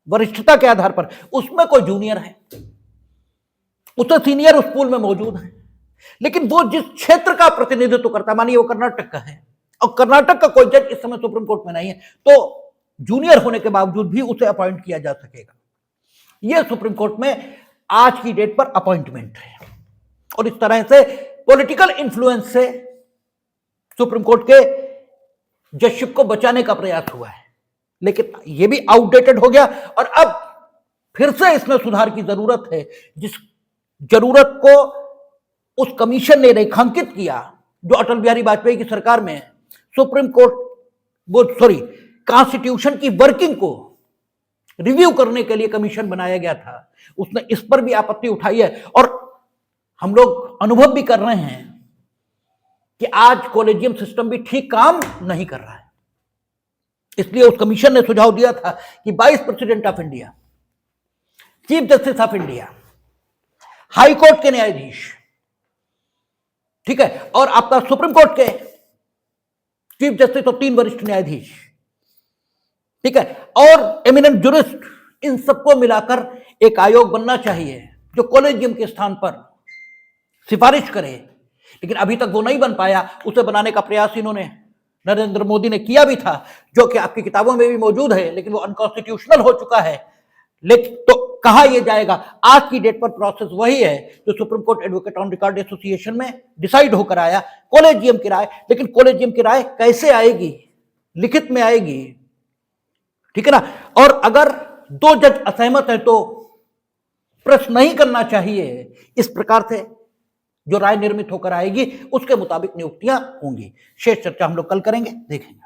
वरिष्ठता के आधार पर, उसमें कोई जूनियर है, उसे सीनियर उस पूल में मौजूद है, लेकिन वो जिस क्षेत्र का प्रतिनिधित्व करता है, मानिए वो कर्नाटक का है और कर्नाटक का कोई जज इस समय सुप्रीम कोर्ट में नहीं है, तो जूनियर होने के बावजूद भी उसे अपॉइंट किया जा सकेगा। यह सुप्रीम कोर्ट में आज की डेट पर अपॉइंटमेंट है और इस तरह से पॉलिटिकल इन्फ्लुएंस से सुप्रीम कोर्ट के जजशिप को बचाने का प्रयास हुआ है, लेकिन यह भी आउटडेटेड हो गया और अब फिर से इसमें सुधार की जरूरत है, जिस जरूरत को उस कमीशन ने रेखांकित किया जो अटल बिहारी वाजपेयी की सरकार में सुप्रीम कोर्ट कॉन्स्टिट्यूशन की वर्किंग को रिव्यू करने के लिए कमीशन बनाया गया था। उसने इस पर भी आपत्ति उठाई है और हम लोग अनुभव भी कर रहे हैं कि आज कॉलेजियम सिस्टम भी ठीक काम नहीं कर रहा है। इसलिए उस कमीशन ने सुझाव दिया था कि vice president of India, chief justice of India, high court के न्यायाधीश, ठीक है, और आपका सुप्रीम कोर्ट के चीफ जस्टिस और 3 वरिष्ठ न्यायाधीश, ठीक है, और एमिनेंट जुरिस्ट, इन सबको मिलाकर एक आयोग बनना चाहिए जो कॉलेजियम के स्थान पर सिफारिश करे। लेकिन अभी तक वो नहीं बन पाया। उसे बनाने का प्रयास इन्होंने, नरेंद्र मोदी ने किया भी था, जो कि आपकी किताबों में भी मौजूद है, लेकिन वो अनकॉन्स्टिट्यूशनल हो चुका है। लेकिन तो कहा यह जाएगा, आज की डेट पर प्रोसेस वही है जो supreme Court advocate on record association में डिसाइड होकर आया, कॉलेजियम की राय। लेकिन कॉलेजियम की राय कैसे आएगी लिखित में आएगी, ठीक है ना। और अगर 2 जज असहमत है तो प्रश्न नहीं करना चाहिए। इस प्रकार से जो राय निर्मित होकर आएगी उसके मुताबिक नियुक्तियां होंगी। शेष चर्चा हम लोग कल करेंगे, देखेंगे।